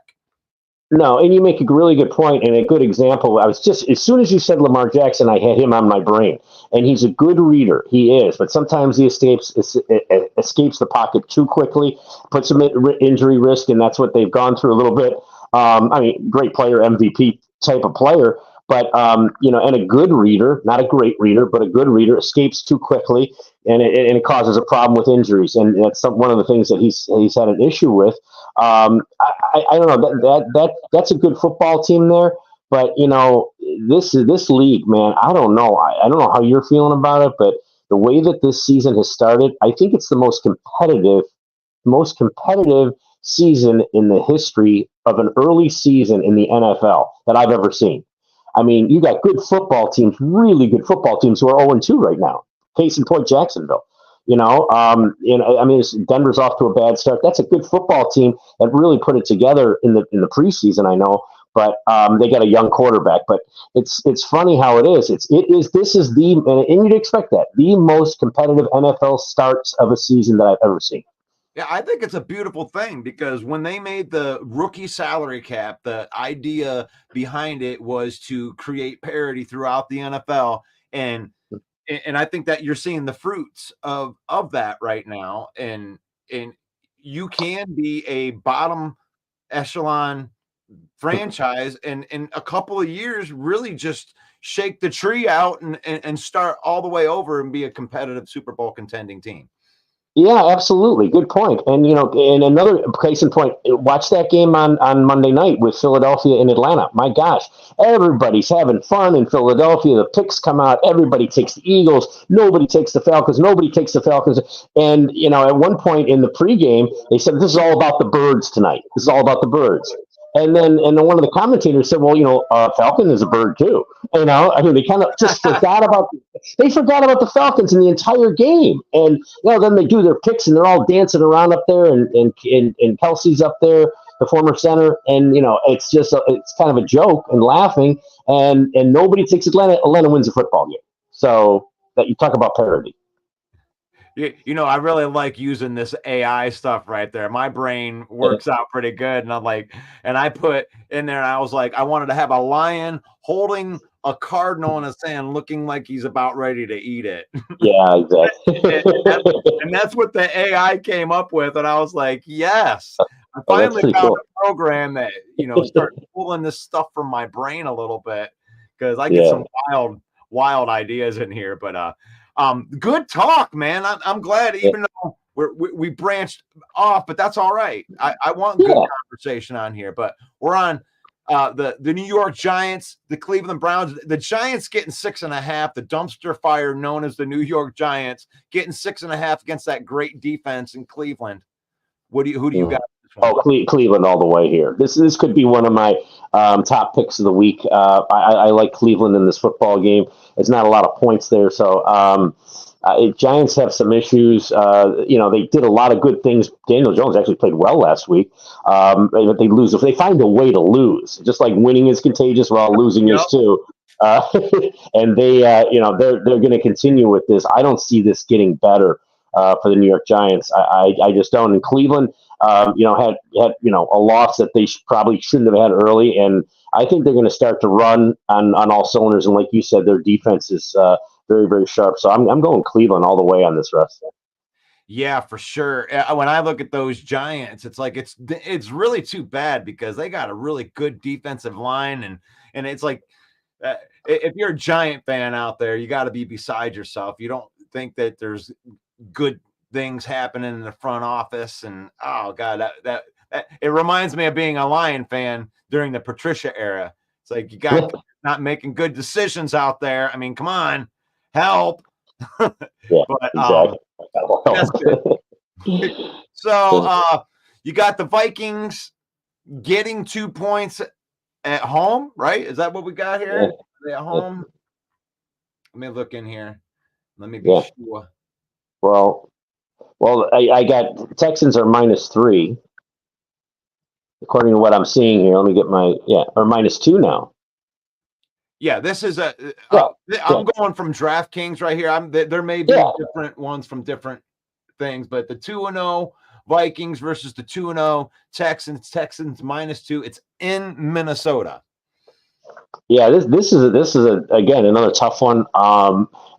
No, and you make a really good point and a good example. I was just, as soon as you said Lamar Jackson, I had him on my brain. And he's a good reader. He is. But sometimes he escapes the pocket too quickly, puts him at injury risk, and that's what they've gone through a little bit. Great player, MVP type of player. But, and a good reader, not a great reader, but a good reader, escapes too quickly, and it causes a problem with injuries. And that's one of the things that he's had an issue with. I don't know, that's a good football team there, but this league, man, I don't know. I don't know how you're feeling about it, but the way that this season has started, I think it's the most competitive season in the history of an early season in the NFL that I've ever seen. I mean, you got good football teams, really good football teams who are 0-2 right now. Case in point, Jacksonville. Denver's off to a bad start. That's a good football team that really put it together in the preseason, I know, but they got a young quarterback. But it's funny how it is. This is and you'd expect that, the most competitive NFL starts of a season that I've ever seen. Yeah, I think it's a beautiful thing, because when they made the rookie salary cap, the idea behind it was to create parity throughout the NFL. And I think that you're seeing the fruits of that right now. And you can be a bottom echelon franchise and in a couple of years really just shake the tree out and start all the way over and be a competitive Super Bowl contending team. Yeah, absolutely. Good point. And, in another case in point, watch that game on Monday night with Philadelphia and Atlanta. My gosh, everybody's having fun in Philadelphia. The picks come out. Everybody takes the Eagles. Nobody takes the Falcons. And, at one point in the pregame, they said, this is all about the birds tonight. This is all about the birds. And then one of the commentators said, well, Falcon is a bird too. They kind of just forgot about the Falcons in the entire game. And, then they do their picks and they're all dancing around up there and Kelsey's up there, the former center. And, it's just, it's kind of a joke and laughing and nobody takes Atlanta. Atlanta wins a football game. So that you talk about parity. I really like using this AI stuff right there. My brain works out pretty good. And I put in there, and I was like, I wanted to have a lion holding a cardinal in his hand, looking like he's about ready to eat it. Yeah, exactly. and that's what the AI came up with. And I was like, yes, I finally found a program that, started pulling this stuff from my brain a little bit, because I get some wild ideas in here, but good talk, man. I'm glad, even though we branched off, but that's all right. I want good conversation on here, but we're on the New York Giants, the Cleveland Browns. The Giants getting 6.5. The dumpster fire known as the New York Giants getting 6.5 against that great defense in Cleveland. Who do you got? Oh, Cleveland all the way here. This could be one of my top picks of the week. I like Cleveland in this football game. There's not a lot of points there, so Giants have some issues. They did a lot of good things. Daniel Jones actually played well last week, but they lose. If they find a way to lose, just like winning is contagious, while losing is too. And they're going to continue with this. I don't see this getting better for the New York Giants. I just don't. And Cleveland, had a loss that they probably shouldn't have had early, and I think they're going to start to run on all cylinders. And like you said, their defense is very, very sharp. So I'm going Cleveland all the way on this, Russ. Yeah, for sure. When I look at those Giants, it's like it's really too bad because they got a really good defensive line, and it's like if you're a Giant fan out there, you got to be beside yourself. You don't think that there's good things happening in the front office, and oh god, that it reminds me of being a Lion fan during the Patricia era. It's like you got not making good decisions out there. I mean, come on, help. Yeah, but exactly. that's good. So you got the Vikings getting 2 points at home, right? Is that what we got here? Are they at home? Let me look in here. Let me be sure. Well, I got Texans are -3, according to what I'm seeing here. Let me get or -2 now. Yeah, this is I'm going from DraftKings right here. There may be different ones from different things, but the 2-0 Vikings versus the 2-0 Texans. Texans -2. It's in Minnesota. Yeah, this is again another tough one.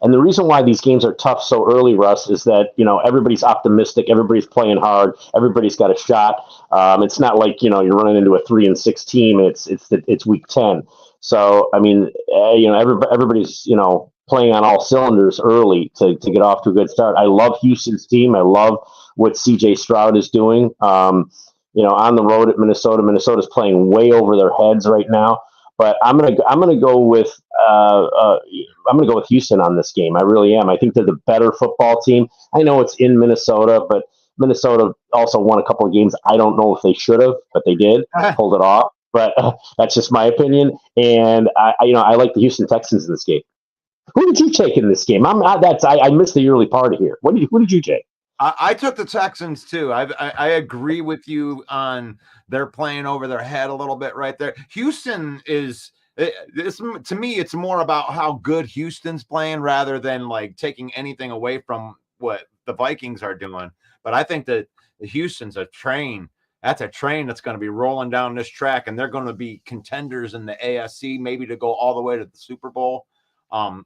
And the reason why these games are tough so early, Russ, is that everybody's optimistic, everybody's playing hard, everybody's got a shot. It's not like you're running into a 3-6 team. It's week 10, so I mean everybody's playing on all cylinders early to get off to a good start. I love Houston's team. I love what C.J. Stroud is doing. On the road at Minnesota. Minnesota's playing way over their heads right now. But I'm gonna go with Houston on this game. I really am. I think they're the better football team. I know it's in Minnesota, but Minnesota also won a couple of games. I don't know if they should have, but they did. Pulled it off. But that's just my opinion. And I like the Houston Texans in this game. Who did you take in this game? I missed the early part of here. Who did you take? I took the Texans too. I agree with you on they're playing over their head a little bit right there. Houston to me, it's more about how good Houston's playing rather than like taking anything away from what the Vikings are doing. But I think that the Houston's a train. That's a train that's going to be rolling down this track, and they're going to be contenders in the AFC, maybe to go all the way to the Super Bowl. I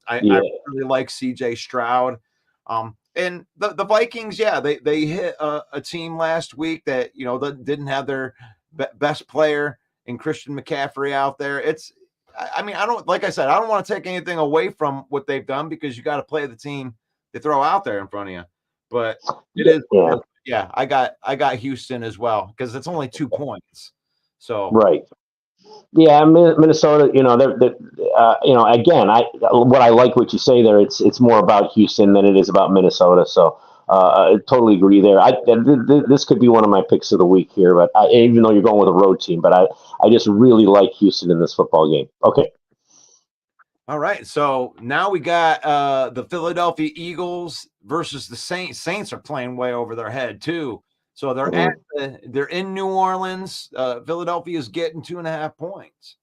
really like C.J. Stroud. And the Vikings, they hit a team last week that that didn't have their best player in Christian McCaffrey out there. I don't want to take anything away from what they've done because you got to play the team they throw out there in front of you. But it is, I got Houston as well because it's only 2 points. So right. Yeah, Minnesota. Again, I like what you say there. It's more about Houston than it is about Minnesota. So I totally agree there. This could be one of my picks of the week here, but even though you're going with a road team, but I just really like Houston in this football game. Okay. All right, so now we got the Philadelphia Eagles versus the Saints. Saints are playing way over their head too. So they're in New Orleans. Philadelphia is getting 2.5 points.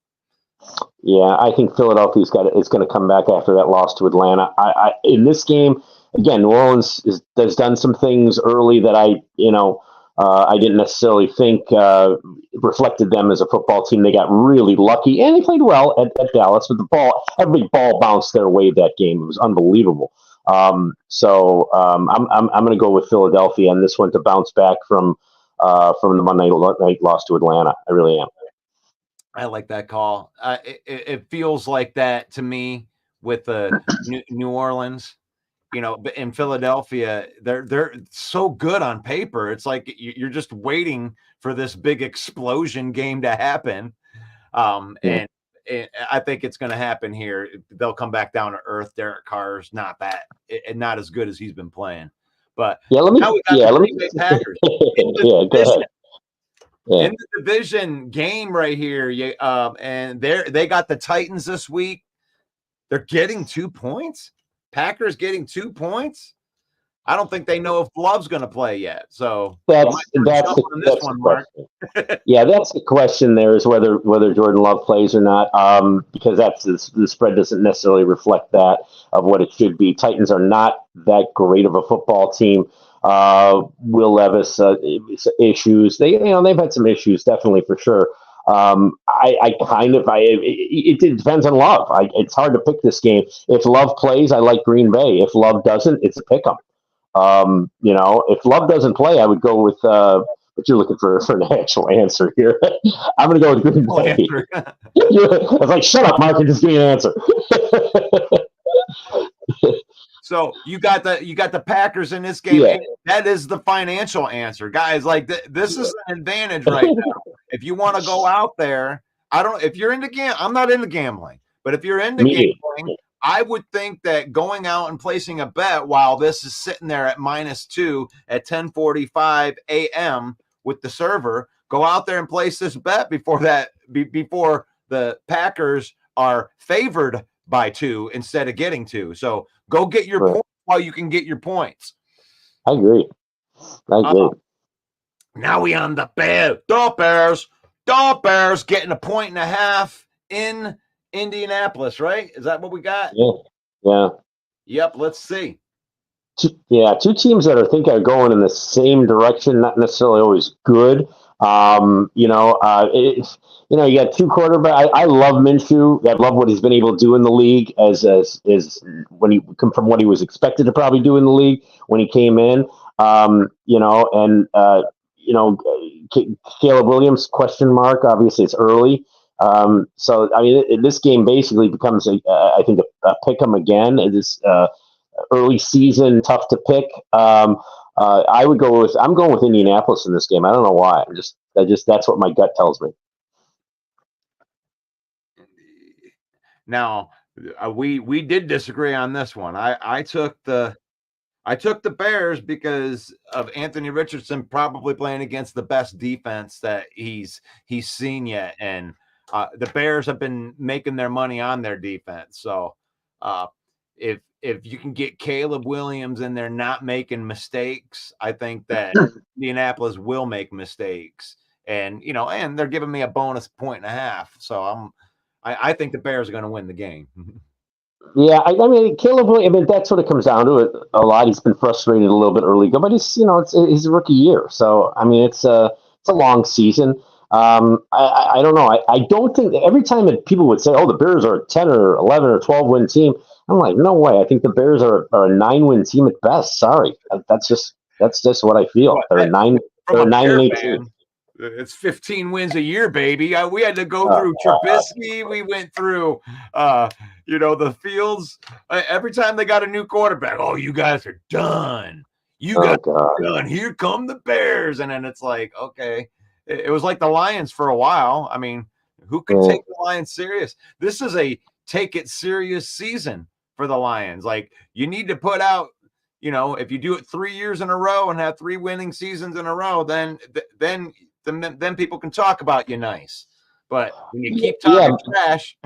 Yeah, I think Philadelphia's is going to come back after that loss to Atlanta. In this game, again, New Orleans has done some things early that I didn't necessarily think reflected them as a football team. They got really lucky, and they played well at Dallas. But every ball bounced their way that game. It was unbelievable. So I'm going to go with Philadelphia on this one to bounce back from the Monday night loss to Atlanta. I really am. I like that call. It feels like that to me with New Orleans. You know, in Philadelphia, they're so good on paper. It's like you're just waiting for this big explosion game to happen. And I think it's going to happen here. They'll come back down to earth. Derek Carr's not as good as he's been playing. But now we got the Green Bay Packers in the division game right here. And they got the Titans this week. They're getting 2 points. Packers getting 2 points. I don't think they know if Love's going to play yet. So that's the question. Yeah, that's the question. There is whether Jordan Love plays or not, because the spread doesn't necessarily reflect that of what it should be. Titans are not that great of a football team. Will Levis issues. They've had some issues, definitely, for sure. It depends on Love. It's hard to pick this game. If Love plays, I like Green Bay. If Love doesn't, it's a pick 'em. If Love doesn't play, I would go with what you're looking for an actual answer here. I'm going to go with Green Bay. I was like, shut up, Mark, and just give me an answer. So you got the Packers in this game. Yeah. That is the financial answer, guys. Like this is an advantage right now. If you want to go out there, if you're into I'm not into gambling, but if you're into gambling, I would think that going out and placing a bet while this is sitting there at -2 at 10:45 a.m. with the server, go out there and place this bet before the Packers are favored by 2 instead of getting 2. So go get your points while you can get your points. I agree. Now we on the Bears. The Bears getting 1.5 in Indianapolis, right? Is that what we got? Yeah. Yep. Let's see. Two teams that I think are going in the same direction, not necessarily always good. You got 2 quarterbacks. I love Minshew. I love what he's been able to do in the league as when he come from what he was expected to probably do in the league when he came in. Caleb Williams, question mark. Obviously, it's early. This game basically becomes I think a pick 'em again. It is early season, tough to pick. I'm going with Indianapolis in this game. I don't know why. That's what my gut tells me. Now, we did disagree on this one. I took the Bears because of Anthony Richardson probably playing against the best defense that he's seen yet, and the Bears have been making their money on their defense. So if you can get Caleb Williams and they're not making mistakes, I think that Indianapolis will make mistakes, and they're giving me a bonus 1.5. So I think the Bears are going to win the game. Yeah, Caleb Williams. That's what it comes down to. It a lot. He's been frustrated a little bit early, but it's his rookie year. So it's a long season. I don't know. I don't think every time that people would say, "Oh, the Bears are a 10 or 11 or 12 win team," I'm like, no way. I think the Bears are a 9-win team at best. Sorry, that's just what I feel. They're a 9 and 8 team. It's 15 wins a year, baby. We had to go through Trubisky. We went through, the Fields. Every time they got a new quarterback, oh, you guys are done. You guys are done. Here come the Bears. And then it's like, okay. It was like the Lions for a while. I mean, who can take the Lions serious? This is a take it serious season for the Lions. Like, you need to put out, if you do it 3 years in a row and have 3 winning seasons in a row, then people can talk about you nice. But when you keep talking trash,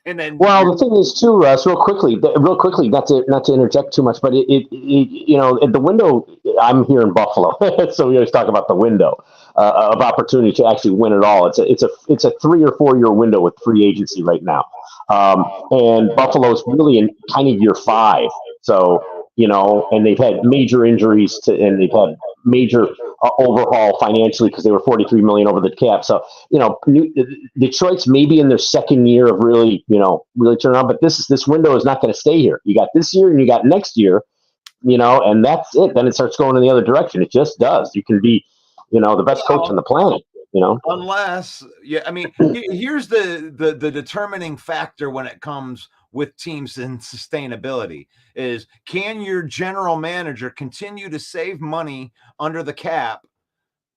and then the thing is too, Russ, real quickly, not to interject too much, but at the window, I'm here in Buffalo, so we always talk about the window of opportunity to actually win it all. It's a 3 or 4 year window with free agency right now, and Buffalo's really in kind of year 5. So and they've had major injuries and they've had major overhaul financially because they were $43 million over the cap. So Detroit's maybe in their second year of really turn on, but this window is not going to stay here. You got this year and you got next year, and that's it. Then it starts going in the other direction. It just does. You can be, the best coach on the planet. Unless, here's the determining factor when it comes with teams and sustainability is, can your general manager continue to save money under the cap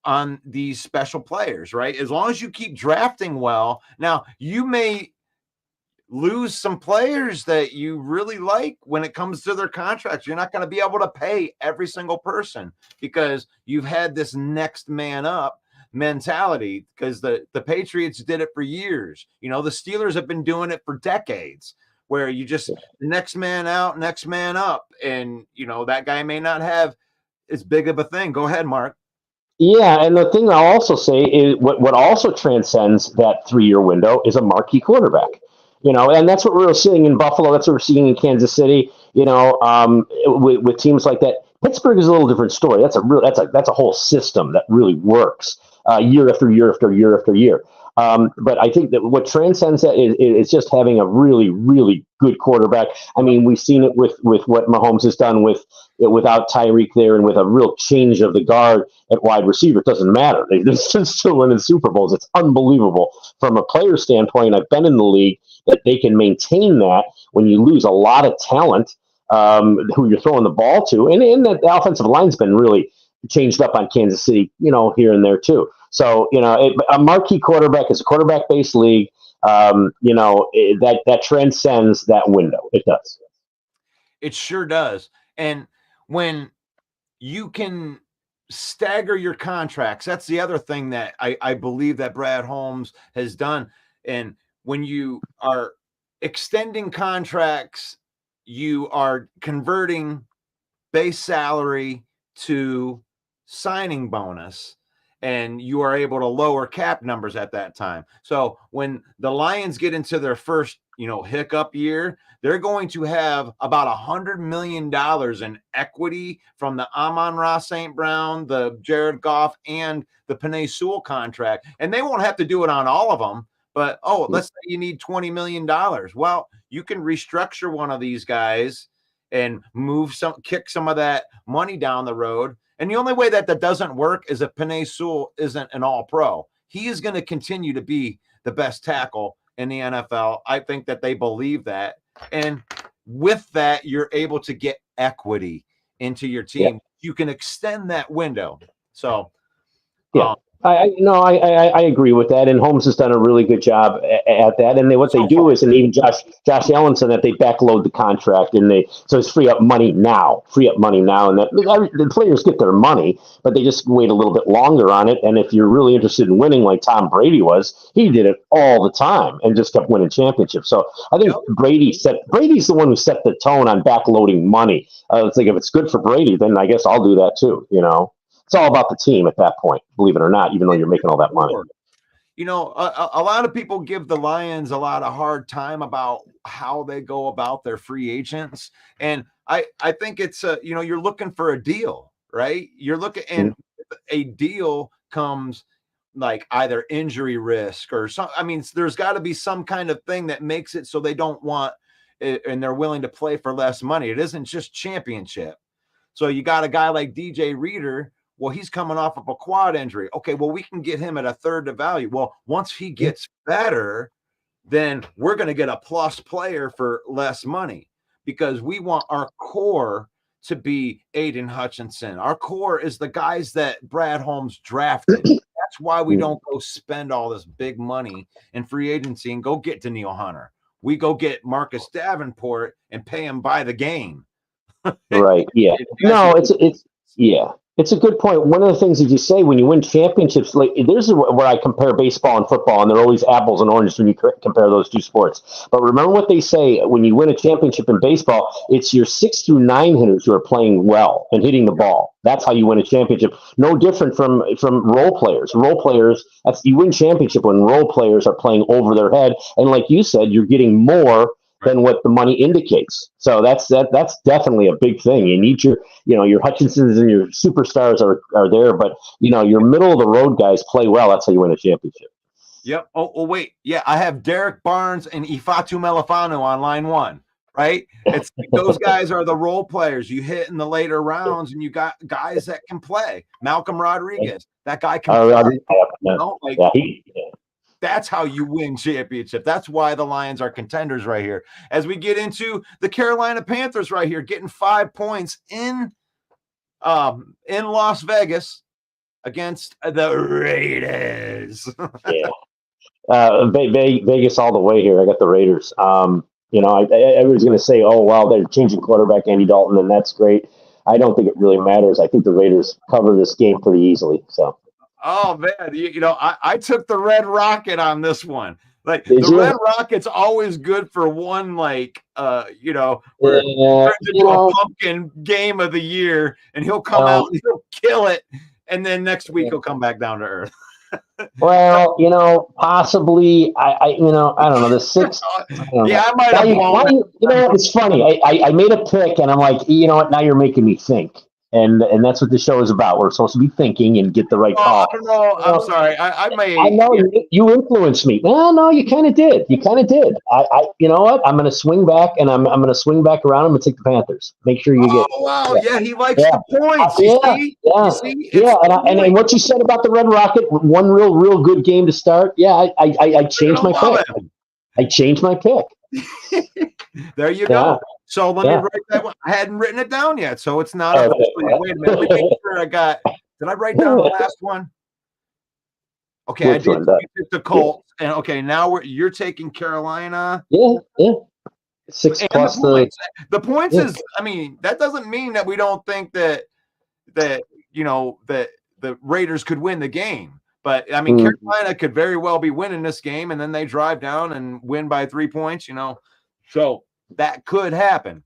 on these special players, right? As long as you keep drafting well. Now, you may lose some players that you really like when it comes to their contracts. You're not going to be able to pay every single person because you've had this next man up mentality, because the Patriots did it for years. You know, the Steelers have been doing it for decades, where you just next man out, next man up. And, you know, that guy may not have as big of a thing. Go ahead, Mark. Yeah, and the thing I'll also say is what also transcends that 3-year window is a marquee quarterback. You know, and that's what we're seeing in Buffalo. That's what we're seeing in Kansas City. You know, with teams like that. Pittsburgh is a little different story. That's a whole system that really works year after year after year after year. But I think that what transcends that is just having a really, really good quarterback. I mean, we've seen it with what Mahomes has done without Tyreek there, and with a real change of the guard at wide receiver. It doesn't matter. They're still winning Super Bowls. It's unbelievable from a player standpoint. I've been in the league that they can maintain that when you lose a lot of talent who you're throwing the ball to. And the offensive line's been really changed up on Kansas City, you know, here and there too. So, you know, a marquee quarterback is a quarterback-based league. You know, that transcends that window. It does. It sure does. And when you can stagger your contracts, that's the other thing that I believe that Brad Holmes has done. And when you are extending contracts, you are converting base salary to signing bonus, and you are able to lower cap numbers at that time. So when the Lions get into their first, you know, hiccup year, they're going to have about $100 million in equity from the Amon-Ra St. Brown, the Jared Goff, and the Penei Sewell contract. And they won't have to do it on all of them, but, let's say you need $20 million. Well, you can restructure one of these guys and kick some of that money down the road. And the only way that doesn't work is if Penei Sewell isn't an all-pro. He is going to continue to be the best tackle in the NFL. I think that they believe that. And with that, you're able to get equity into your team. Yeah. You can extend that window. So, yeah. I agree with that, and Holmes has done a really good job at that. And what they do is, and even Josh Allen said that they backload the contract, and so it's free up money now, and that the players get their money, but they just wait a little bit longer on it. And if you're really interested in winning, like Tom Brady was, he did it all the time and just kept winning championships. So I think Brady's the one who set the tone on backloading money. It's like, if it's good for Brady, then I guess I'll do that too. You know. It's all about the team at that point, believe it or not, even though you're making all that money. You know, a lot of people give the Lions a lot of hard time about how they go about their free agents. And I think it's, you know, you're looking for a deal, right? You're looking, and a deal comes like either injury risk or some. I mean, there's got to be some kind of thing that makes it so they don't want it, and they're willing to play for less money. It isn't just championship. So you got a guy like DJ Reader. Well, he's coming off of a quad injury. Okay, well, we can get him at a third the value. Well, once he gets better, then we're going to get a plus player for less money, because we want our core to be Aiden Hutchinson. Our core is the guys that Brad Holmes drafted. That's why we don't go spend all this big money in free agency and go get Danielle Hunter. We go get Marcus Davenport and pay him by the game. Right. Yeah. No, it's a good point. One of the things that you say when you win championships, like, this is where I compare baseball and football, and they're always apples and oranges when you compare those two sports. But remember what they say: when you win a championship in baseball, it's your 6 through 9 hitters who are playing well and hitting the ball. That's how you win a championship. No different from role players. Role players, you win championship when role players are playing over their head. And like you said, you're getting more than what the money indicates. So that's definitely a big thing. You need your Hutchinsons and your superstars are there, but your middle of the road guys play well. That's how you win a championship. Yep. Oh wait. Yeah. I have Derek Barnes and Ifeatu Melifonwu on line one, right? It's those guys are the role players you hit in the later rounds, and you got guys that can play. Malcolm Rodriguez, that guy can play. That's how you win championship. That's why the Lions are contenders right here. As we get into the Carolina Panthers right here, getting 5 points in Las Vegas against the Raiders. Yeah. Vegas all the way here. I got the Raiders. I was going to say, oh, well, they're changing quarterback Andy Dalton, and that's great. I don't think it really matters. I think the Raiders cover this game pretty easily. So. Oh man, I took the Red Rocket on this one. Like Did the you? Red Rocket's always good for one, where Yeah, turns into a pumpkin game of the year, and he'll come out and he'll kill it, and then next week he'll come back down to earth. Well, possibly. I don't know. The six. I might have blown it. It's funny. I made a pick, and I'm like, you know what? Now you're making me think, and that's what the show is about. We're supposed to be thinking and get the right call. I don't know. I'm sorry. I know you influenced me. No, you kind of did. You know what? I'm going to swing back, and I'm going to swing back around. I'm going to take the Panthers. Make sure you get. Oh wow! Yeah, he likes the points. And what you said about the Red Rocket, one real good game to start. Yeah, I changed my pick. I changed my pick. There you go. So let me write that one. I hadn't written it down yet, so it's not. Wait a minute. Let me make sure I got. Did I write down the last one? Okay, I did. The Colts, and okay, now you're taking Carolina. Yeah. 6 plus the points is. I mean, that doesn't mean that we don't think that the Raiders could win the game. But I mean, Carolina could very well be winning this game, and then they drive down and win by 3 points. So that could happen.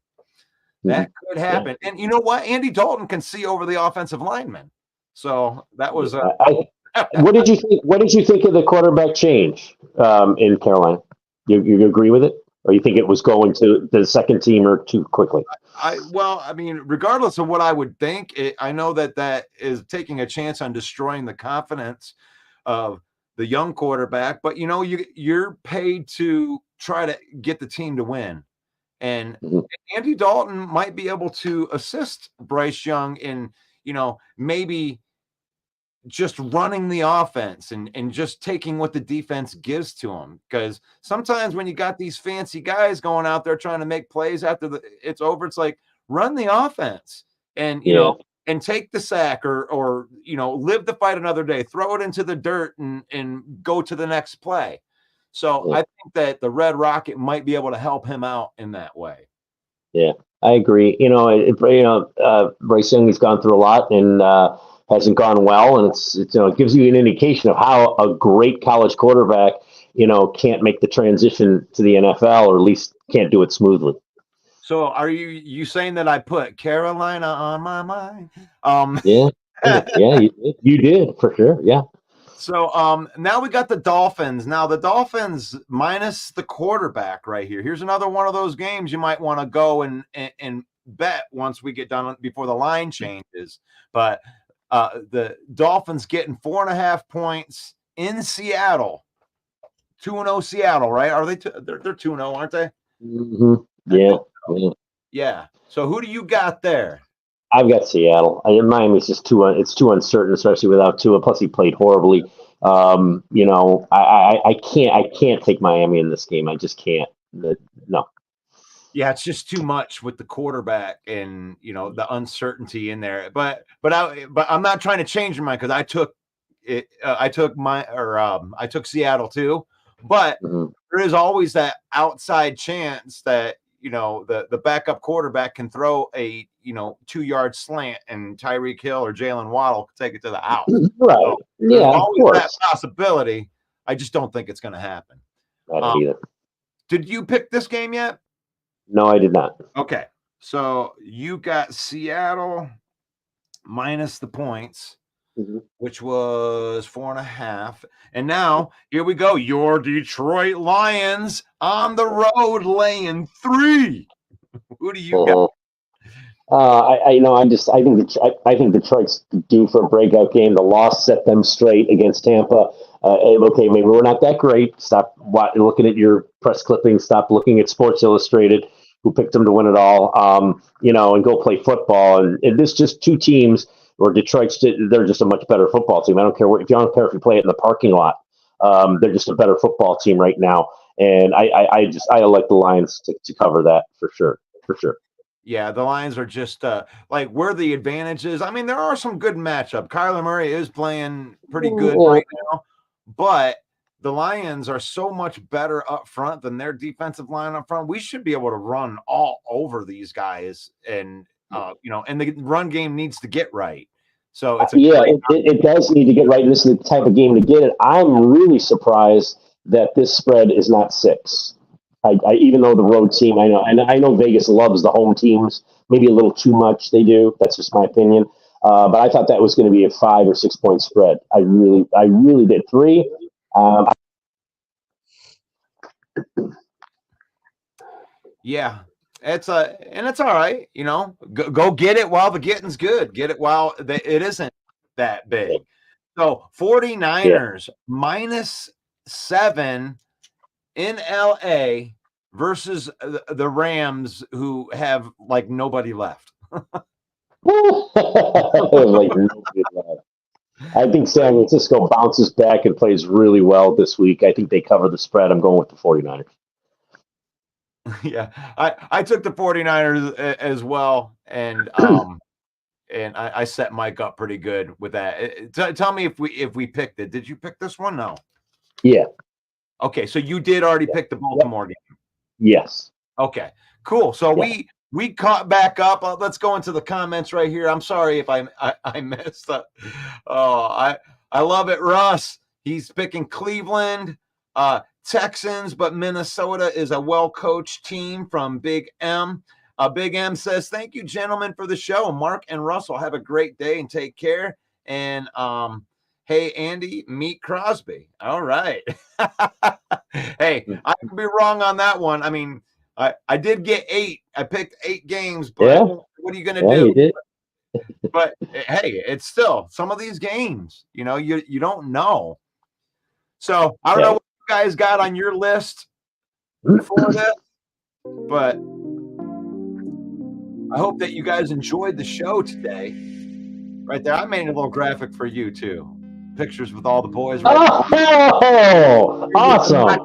That could happen. And you know what? Andy Dalton can see over the offensive lineman. So that was. What did you think? What did you think of the quarterback change in Carolina? You agree with it, or you think it was going to the second team or too quickly? I mean, regardless of what I would think, I know that is taking a chance on destroying the confidence of the young quarterback. But you're paid to try to get the team to win, and Andy Dalton might be able to assist Bryce Young in maybe just running the offense and just taking what the defense gives to them. Because sometimes when you got these fancy guys going out there trying to make plays after it's over, it's like run the offense and and take the sack or live the fight another day, throw it into the dirt and go to the next play. So I think that the Red Rocket might be able to help him out in that way. Yeah, I agree. Bryce Young has gone through a lot and hasn't gone well, and it gives you an indication of how a great college quarterback can't make the transition to the NFL, or at least can't do it smoothly. So are you saying that I put Carolina on my mind? Yeah, you did for sure. Yeah. So now we got the Dolphins. Now the Dolphins minus the quarterback right here. Here's another one of those games you might want to go and bet once we get done before the line changes. But the Dolphins getting 4.5 points in Seattle. 2-0 Seattle, right? Are they? They're 2-0, aren't they? Mm-hmm. Yeah. Yeah. So who do you got there? I've got Seattle. Miami's just too uncertain, especially without Tua. Plus, he played horribly. I can't take Miami in this game. I just can't. No. Yeah, it's just too much with the quarterback and the uncertainty in there. But I'm not trying to change your mind because I took it. I took Seattle too. But there is always that outside chance that the backup quarterback can throw a 2-yard slant and Tyreek Hill or Jalen Waddle can take it to the house. Right. So yeah, always that possibility. I just don't think it's going to happen. I don't either. Did you pick this game yet? No, I did not. Okay. So you got Seattle minus the points, which was 4.5. And now here we go. Your Detroit Lions on the road laying 3. Who do you got? I think Detroit's due for a breakout game. The loss set them straight against Tampa. Okay, maybe we're not that great. Stop looking at your press clippings. Stop looking at Sports Illustrated, who picked them to win it all. And go play football. And this just two teams where they're just a much better football team. I don't care if you play it in the parking lot. They're just a better football team right now. And I like the Lions to cover that for sure. Yeah, the Lions are just like where the advantage is. I mean, there are some good matchup. Kyler Murray is playing pretty good right now, but the Lions are so much better up front than their defensive line up front. We should be able to run all over these guys, and and the run game needs to get right. So it's it does need to get right. And this is the type of game to get it. I'm really surprised that this spread is not 6. I even though the road team, I know Vegas loves the home teams, maybe a little too much. They do. That's just my opinion. But I thought that was going to be a 5 or 6 point spread. I really did. 3. Yeah, it's all right. Go get it while the getting's good. Get it while it isn't that big. So 49ers -7 in LA versus the Rams, who have like nobody left. I think San Francisco bounces back and plays really well this week. I think they cover the spread. I'm going with the 49ers. Yeah, I took the 49ers as well, and I set Mike up pretty good with that. Tell me if we picked it. Did you pick this one? No. Yeah. Okay, so you did already pick the Baltimore game. Yes. Okay, cool. So we caught back up. Let's go into the comments right here. I'm sorry if I messed up. Oh, I love it, Russ. He's picking Cleveland, Texans, but Minnesota is a well-coached team from Big M. Big M says, "Thank you, gentlemen, for the show. Mark and Russell, have a great day and take care." And hey, Andy, meet Crosby. All right. Hey, I could be wrong on that one. I mean, I did get 8. I picked 8 games, but what are you going to do? You did. But hey, it's still some of these games, you don't know. So I don't know what you guys got on your list for this, but I hope that you guys enjoyed the show today. Right there, I made a little graphic for you too. Pictures with all the boys. Right awesome! I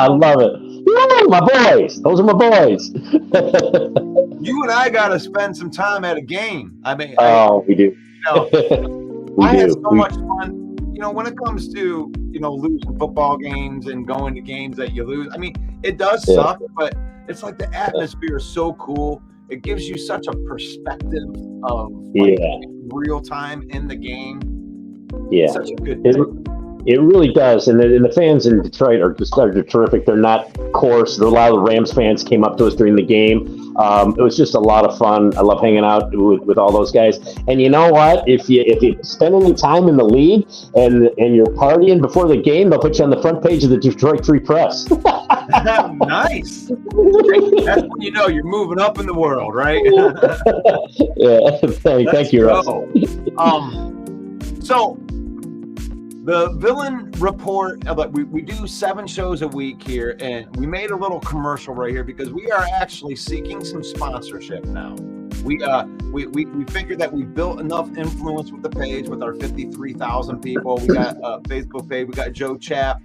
love it. Woo, my boys, those are my boys. You and I got to spend some time at a game. I mean, we do. I had so much fun. When it comes to losing football games and going to games that you lose, I mean, it does suck, but it's like the atmosphere is so cool. It gives you such a perspective of real time in the game. Yeah, such a good thing. It really does, and the fans in Detroit are terrific. They're not coarse. A lot of the Rams fans came up to us during the game. It was just a lot of fun. I love hanging out with all those guys. And you know what? If you spend any time in the league and you're partying before the game, they'll put you on the front page of the Detroit Free Press. Nice. That's when you're moving up in the world, right? Thank you, Russ. So the Villain Report, we do 7 shows a week here, and we made a little commercial right here because we are actually seeking some sponsorship now. We figured that we built enough influence with the page with our 53,000 people. We got a Facebook page. We got Joe Chapp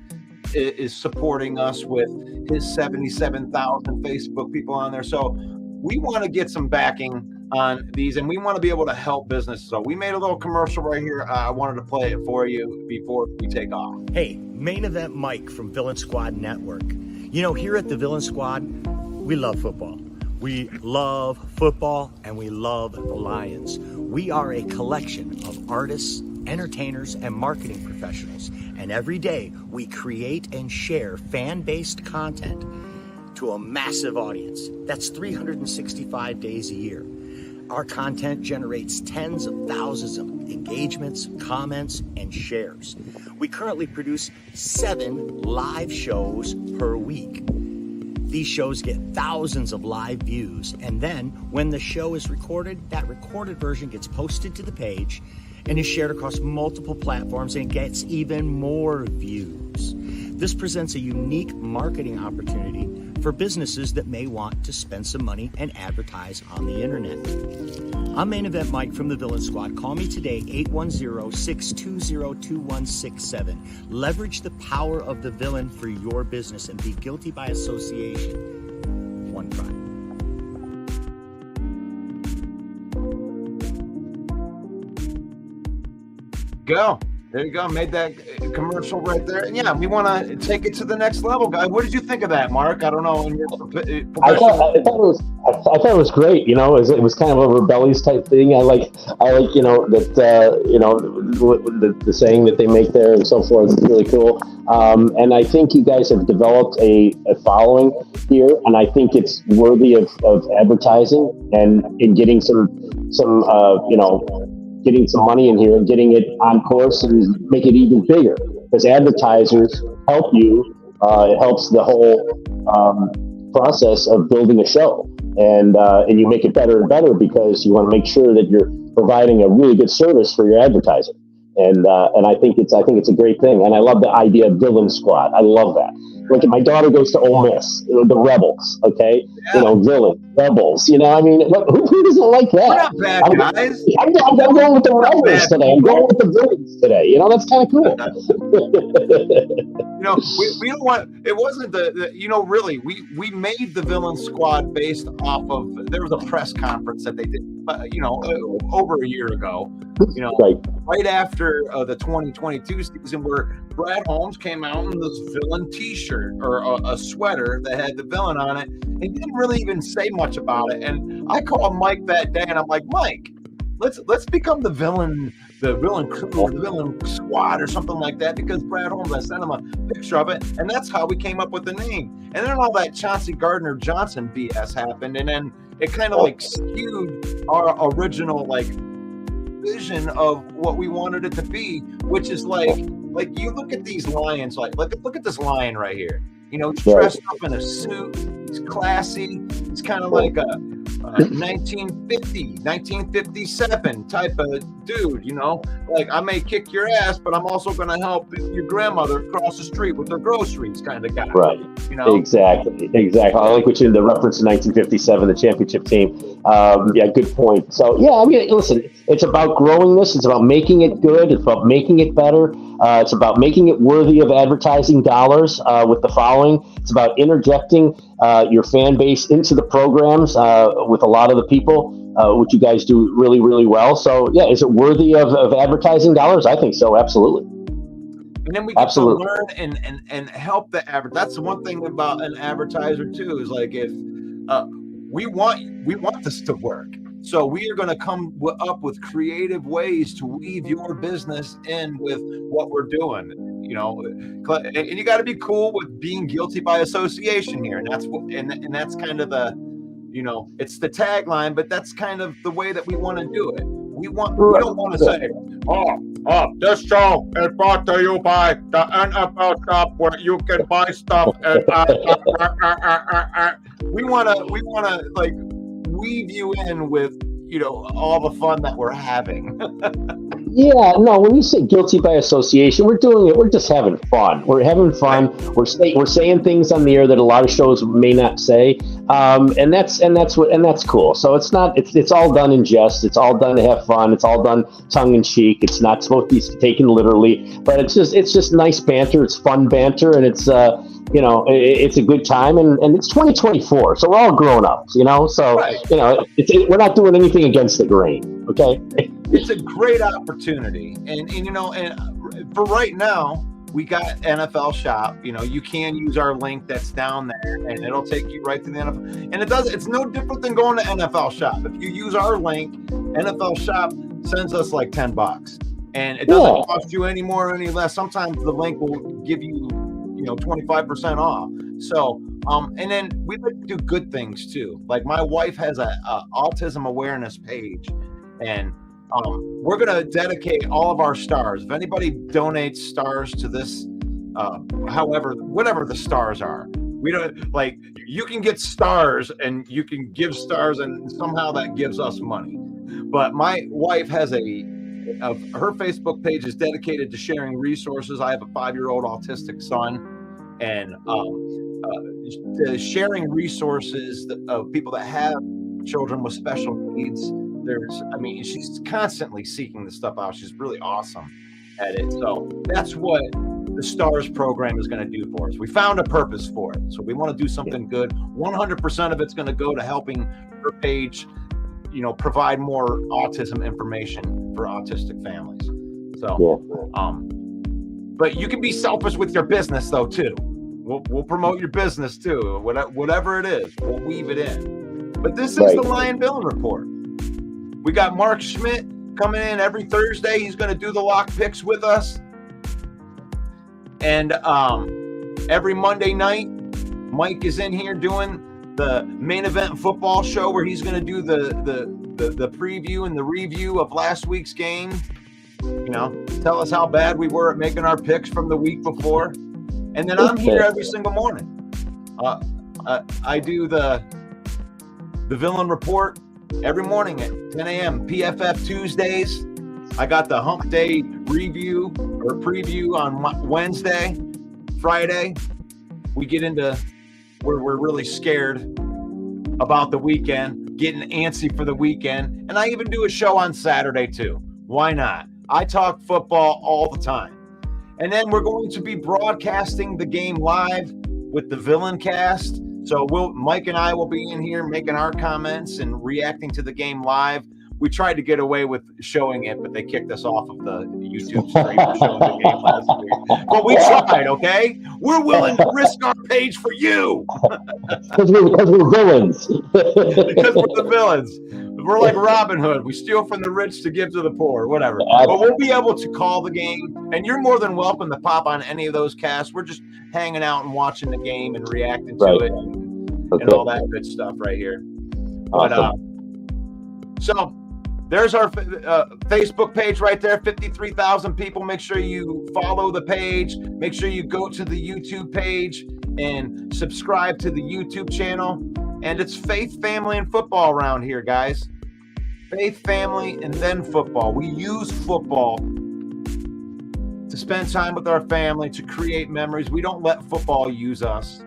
is supporting us with his 77,000 Facebook people on there. So we want to get some backing on these, and we want to be able to help businesses. So we made a little commercial right here. I wanted to play it for you before we take off. Hey, Main Event Mike from Villain Squad Network. Here at the Villain Squad, we love football. We love football, and we love the Lions. We are a collection of artists, entertainers, and marketing professionals. And every day, we create and share fan-based content to a massive audience. That's 365 days a year. Our content generates tens of thousands of engagements, comments, and shares. We currently produce 7 live shows per week. These shows get thousands of live views, and then when the show is recorded, that recorded version gets posted to the page and is shared across multiple platforms and gets even more views. This presents a unique marketing opportunity for businesses that may want to spend some money and advertise on the internet. I'm Main Event Mike from the Villain Squad. Call me today, 810-620-2167. Leverage the power of the villain for your business and be guilty by association. One crime. Go. There you go. Made that commercial right there. And yeah, we want to take it to the next level, guys. What did you think of that, Mark? I don't know. I thought it was great. It was kind of a rebellious type thing. I like that the saying that they make there and so forth is really cool. And I think you guys have developed a following here, and I think it's worthy of advertising and in getting some getting some money in here and getting it on course and make it even bigger, because advertisers help you. It helps the whole process of building a show, and you make it better and better because you want to make sure that you're providing a really good service for your advertiser. And I think it's a great thing, and I love the idea of Villain Squad. I love that. Look, my daughter goes to Ole Miss, the Rebels. Okay, yeah. Villain Rebels. Who doesn't like that? We're not bad guys. I'm going with the Rebels today. I'm going with the Villains today. That's kind of cool. We don't want. It wasn't really. We made the Villain Squad based off of. There was a press conference that they did, over a year ago. Right after the 2022 season, where Brad Holmes came out in this villain T-shirt or a sweater that had the villain on it, and he didn't really even say much about it. And I called Mike that day, and I'm like, Mike, let's become the villain crew or the villain squad or something like that, because Brad Holmes, I sent him a picture of it, and that's how we came up with the name. And then all that Chauncey Gardner-Johnson BS happened, and then it kind of skewed our original vision of what we wanted it to be, which is like you look at these lions, look at this lion right here. He's dressed up in a suit. He's classy. He's kind of like a 1957 type of dude. I may kick your ass, but I'm also going to help your grandmother cross the street with her groceries, kind of guy. Right. Exactly. I like what you did, the reference to 1957, the championship team. Good point. So listen, it's about growing this. It's about making it good. It's about making it better. It's about making it worthy of advertising dollars with the following. It's about interjecting your fan base into the programs with a lot of the people, which you guys do really, really well. So, is it worthy of advertising dollars? I think so, absolutely. And then we get to learn and help the advertiser. That's the one thing about an advertiser too, is if we want this to work. So we are going to come up with creative ways to weave your business in with what we're doing, and you got to be cool with being guilty by association here. And that's that's kind of the, it's the tagline, but that's kind of the way that we want to do it. We don't want to say, this show is brought to you by the NFL shop where you can buy stuff. And we want to weave you in with all the fun that we're having. When you say guilty by association, we're doing it. We're just having fun. We're having fun. We're saying things on the air that a lot of shows may not say, and that's cool. So it's all done in jest. It's all done to have fun. It's all done tongue in cheek. It's not supposed to be taken literally, but it's just nice banter. It's fun banter, and it's it's a good time, and it's 2024, so we're all grown ups, So we're not doing anything against the grain. Okay. It's a great opportunity, and for right now, we got NFL Shop. You can use our link that's down there, and it'll take you right to the NFL. And it's no different than going to NFL Shop. If you use our link, NFL Shop sends us $10, and it doesn't cost you any more or any less. Sometimes the link will give you 25% off. So and then we like to do good things too. Like my wife has a autism awareness page, and we're going to dedicate all of our stars. If anybody donates stars to this, whatever the stars are, we don't you can get stars and you can give stars, and somehow that gives us money. But my wife has her Facebook page is dedicated to sharing resources. I have a 5-year-old autistic son, and sharing resources of people that have children with special needs. She's constantly seeking this stuff out. She's really awesome at it. So that's what the STARS program is going to do for us. We found a purpose for it. So we want to do something good. 100% of it's going to go to helping her page, provide more autism information for autistic families. So, but you can be selfish with your business though, too. We'll promote your business too. Whatever it is, we'll weave it in. But this is the Lion Villain Report. We got Mark Schmidt coming in every Thursday. He's going to do the lock picks with us. And every Monday night, Mike is in here doing the main event football show where he's going to do the preview and the review of last week's game. Tell us how bad we were at making our picks from the week before. And then I'm here every single morning. I do the Villain Report every morning at 10 a.m. PFF Tuesdays. I got the Hump Day review or preview on Wednesday. Friday, we get into where we're really scared about the weekend, getting antsy for the weekend. And I even do a show on Saturday too. Why not? I talk football all the time. And then we're going to be broadcasting the game live with the Villain Cast. So Mike and I will be in here making our comments and reacting to the game live. We tried to get away with showing it, but they kicked us off of the YouTube stream for showing the game last week. But we tried, okay? We're willing to risk our page for you. Because we're villains. Because we're the villains. We're like Robin Hood. We steal from the rich to give to the poor, whatever. But we'll be able to call the game. And you're more than welcome to pop on any of those casts. We're just hanging out and watching the game and reacting to it and all that good stuff right here. Awesome. But so there's our Facebook page right there, 53,000 people. Make sure you follow the page. Make sure you go to the YouTube page and subscribe to the YouTube channel. And it's faith, family, and football around here, guys. Faith, family, and then football. We use football to spend time with our family, to create memories. We don't let football use us.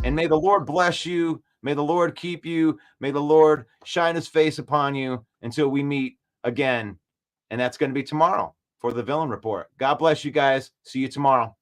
And may the Lord bless you. May the Lord keep you. May the Lord shine his face upon you until we meet again. And that's going to be tomorrow for the Villain Report. God bless you guys. See you tomorrow.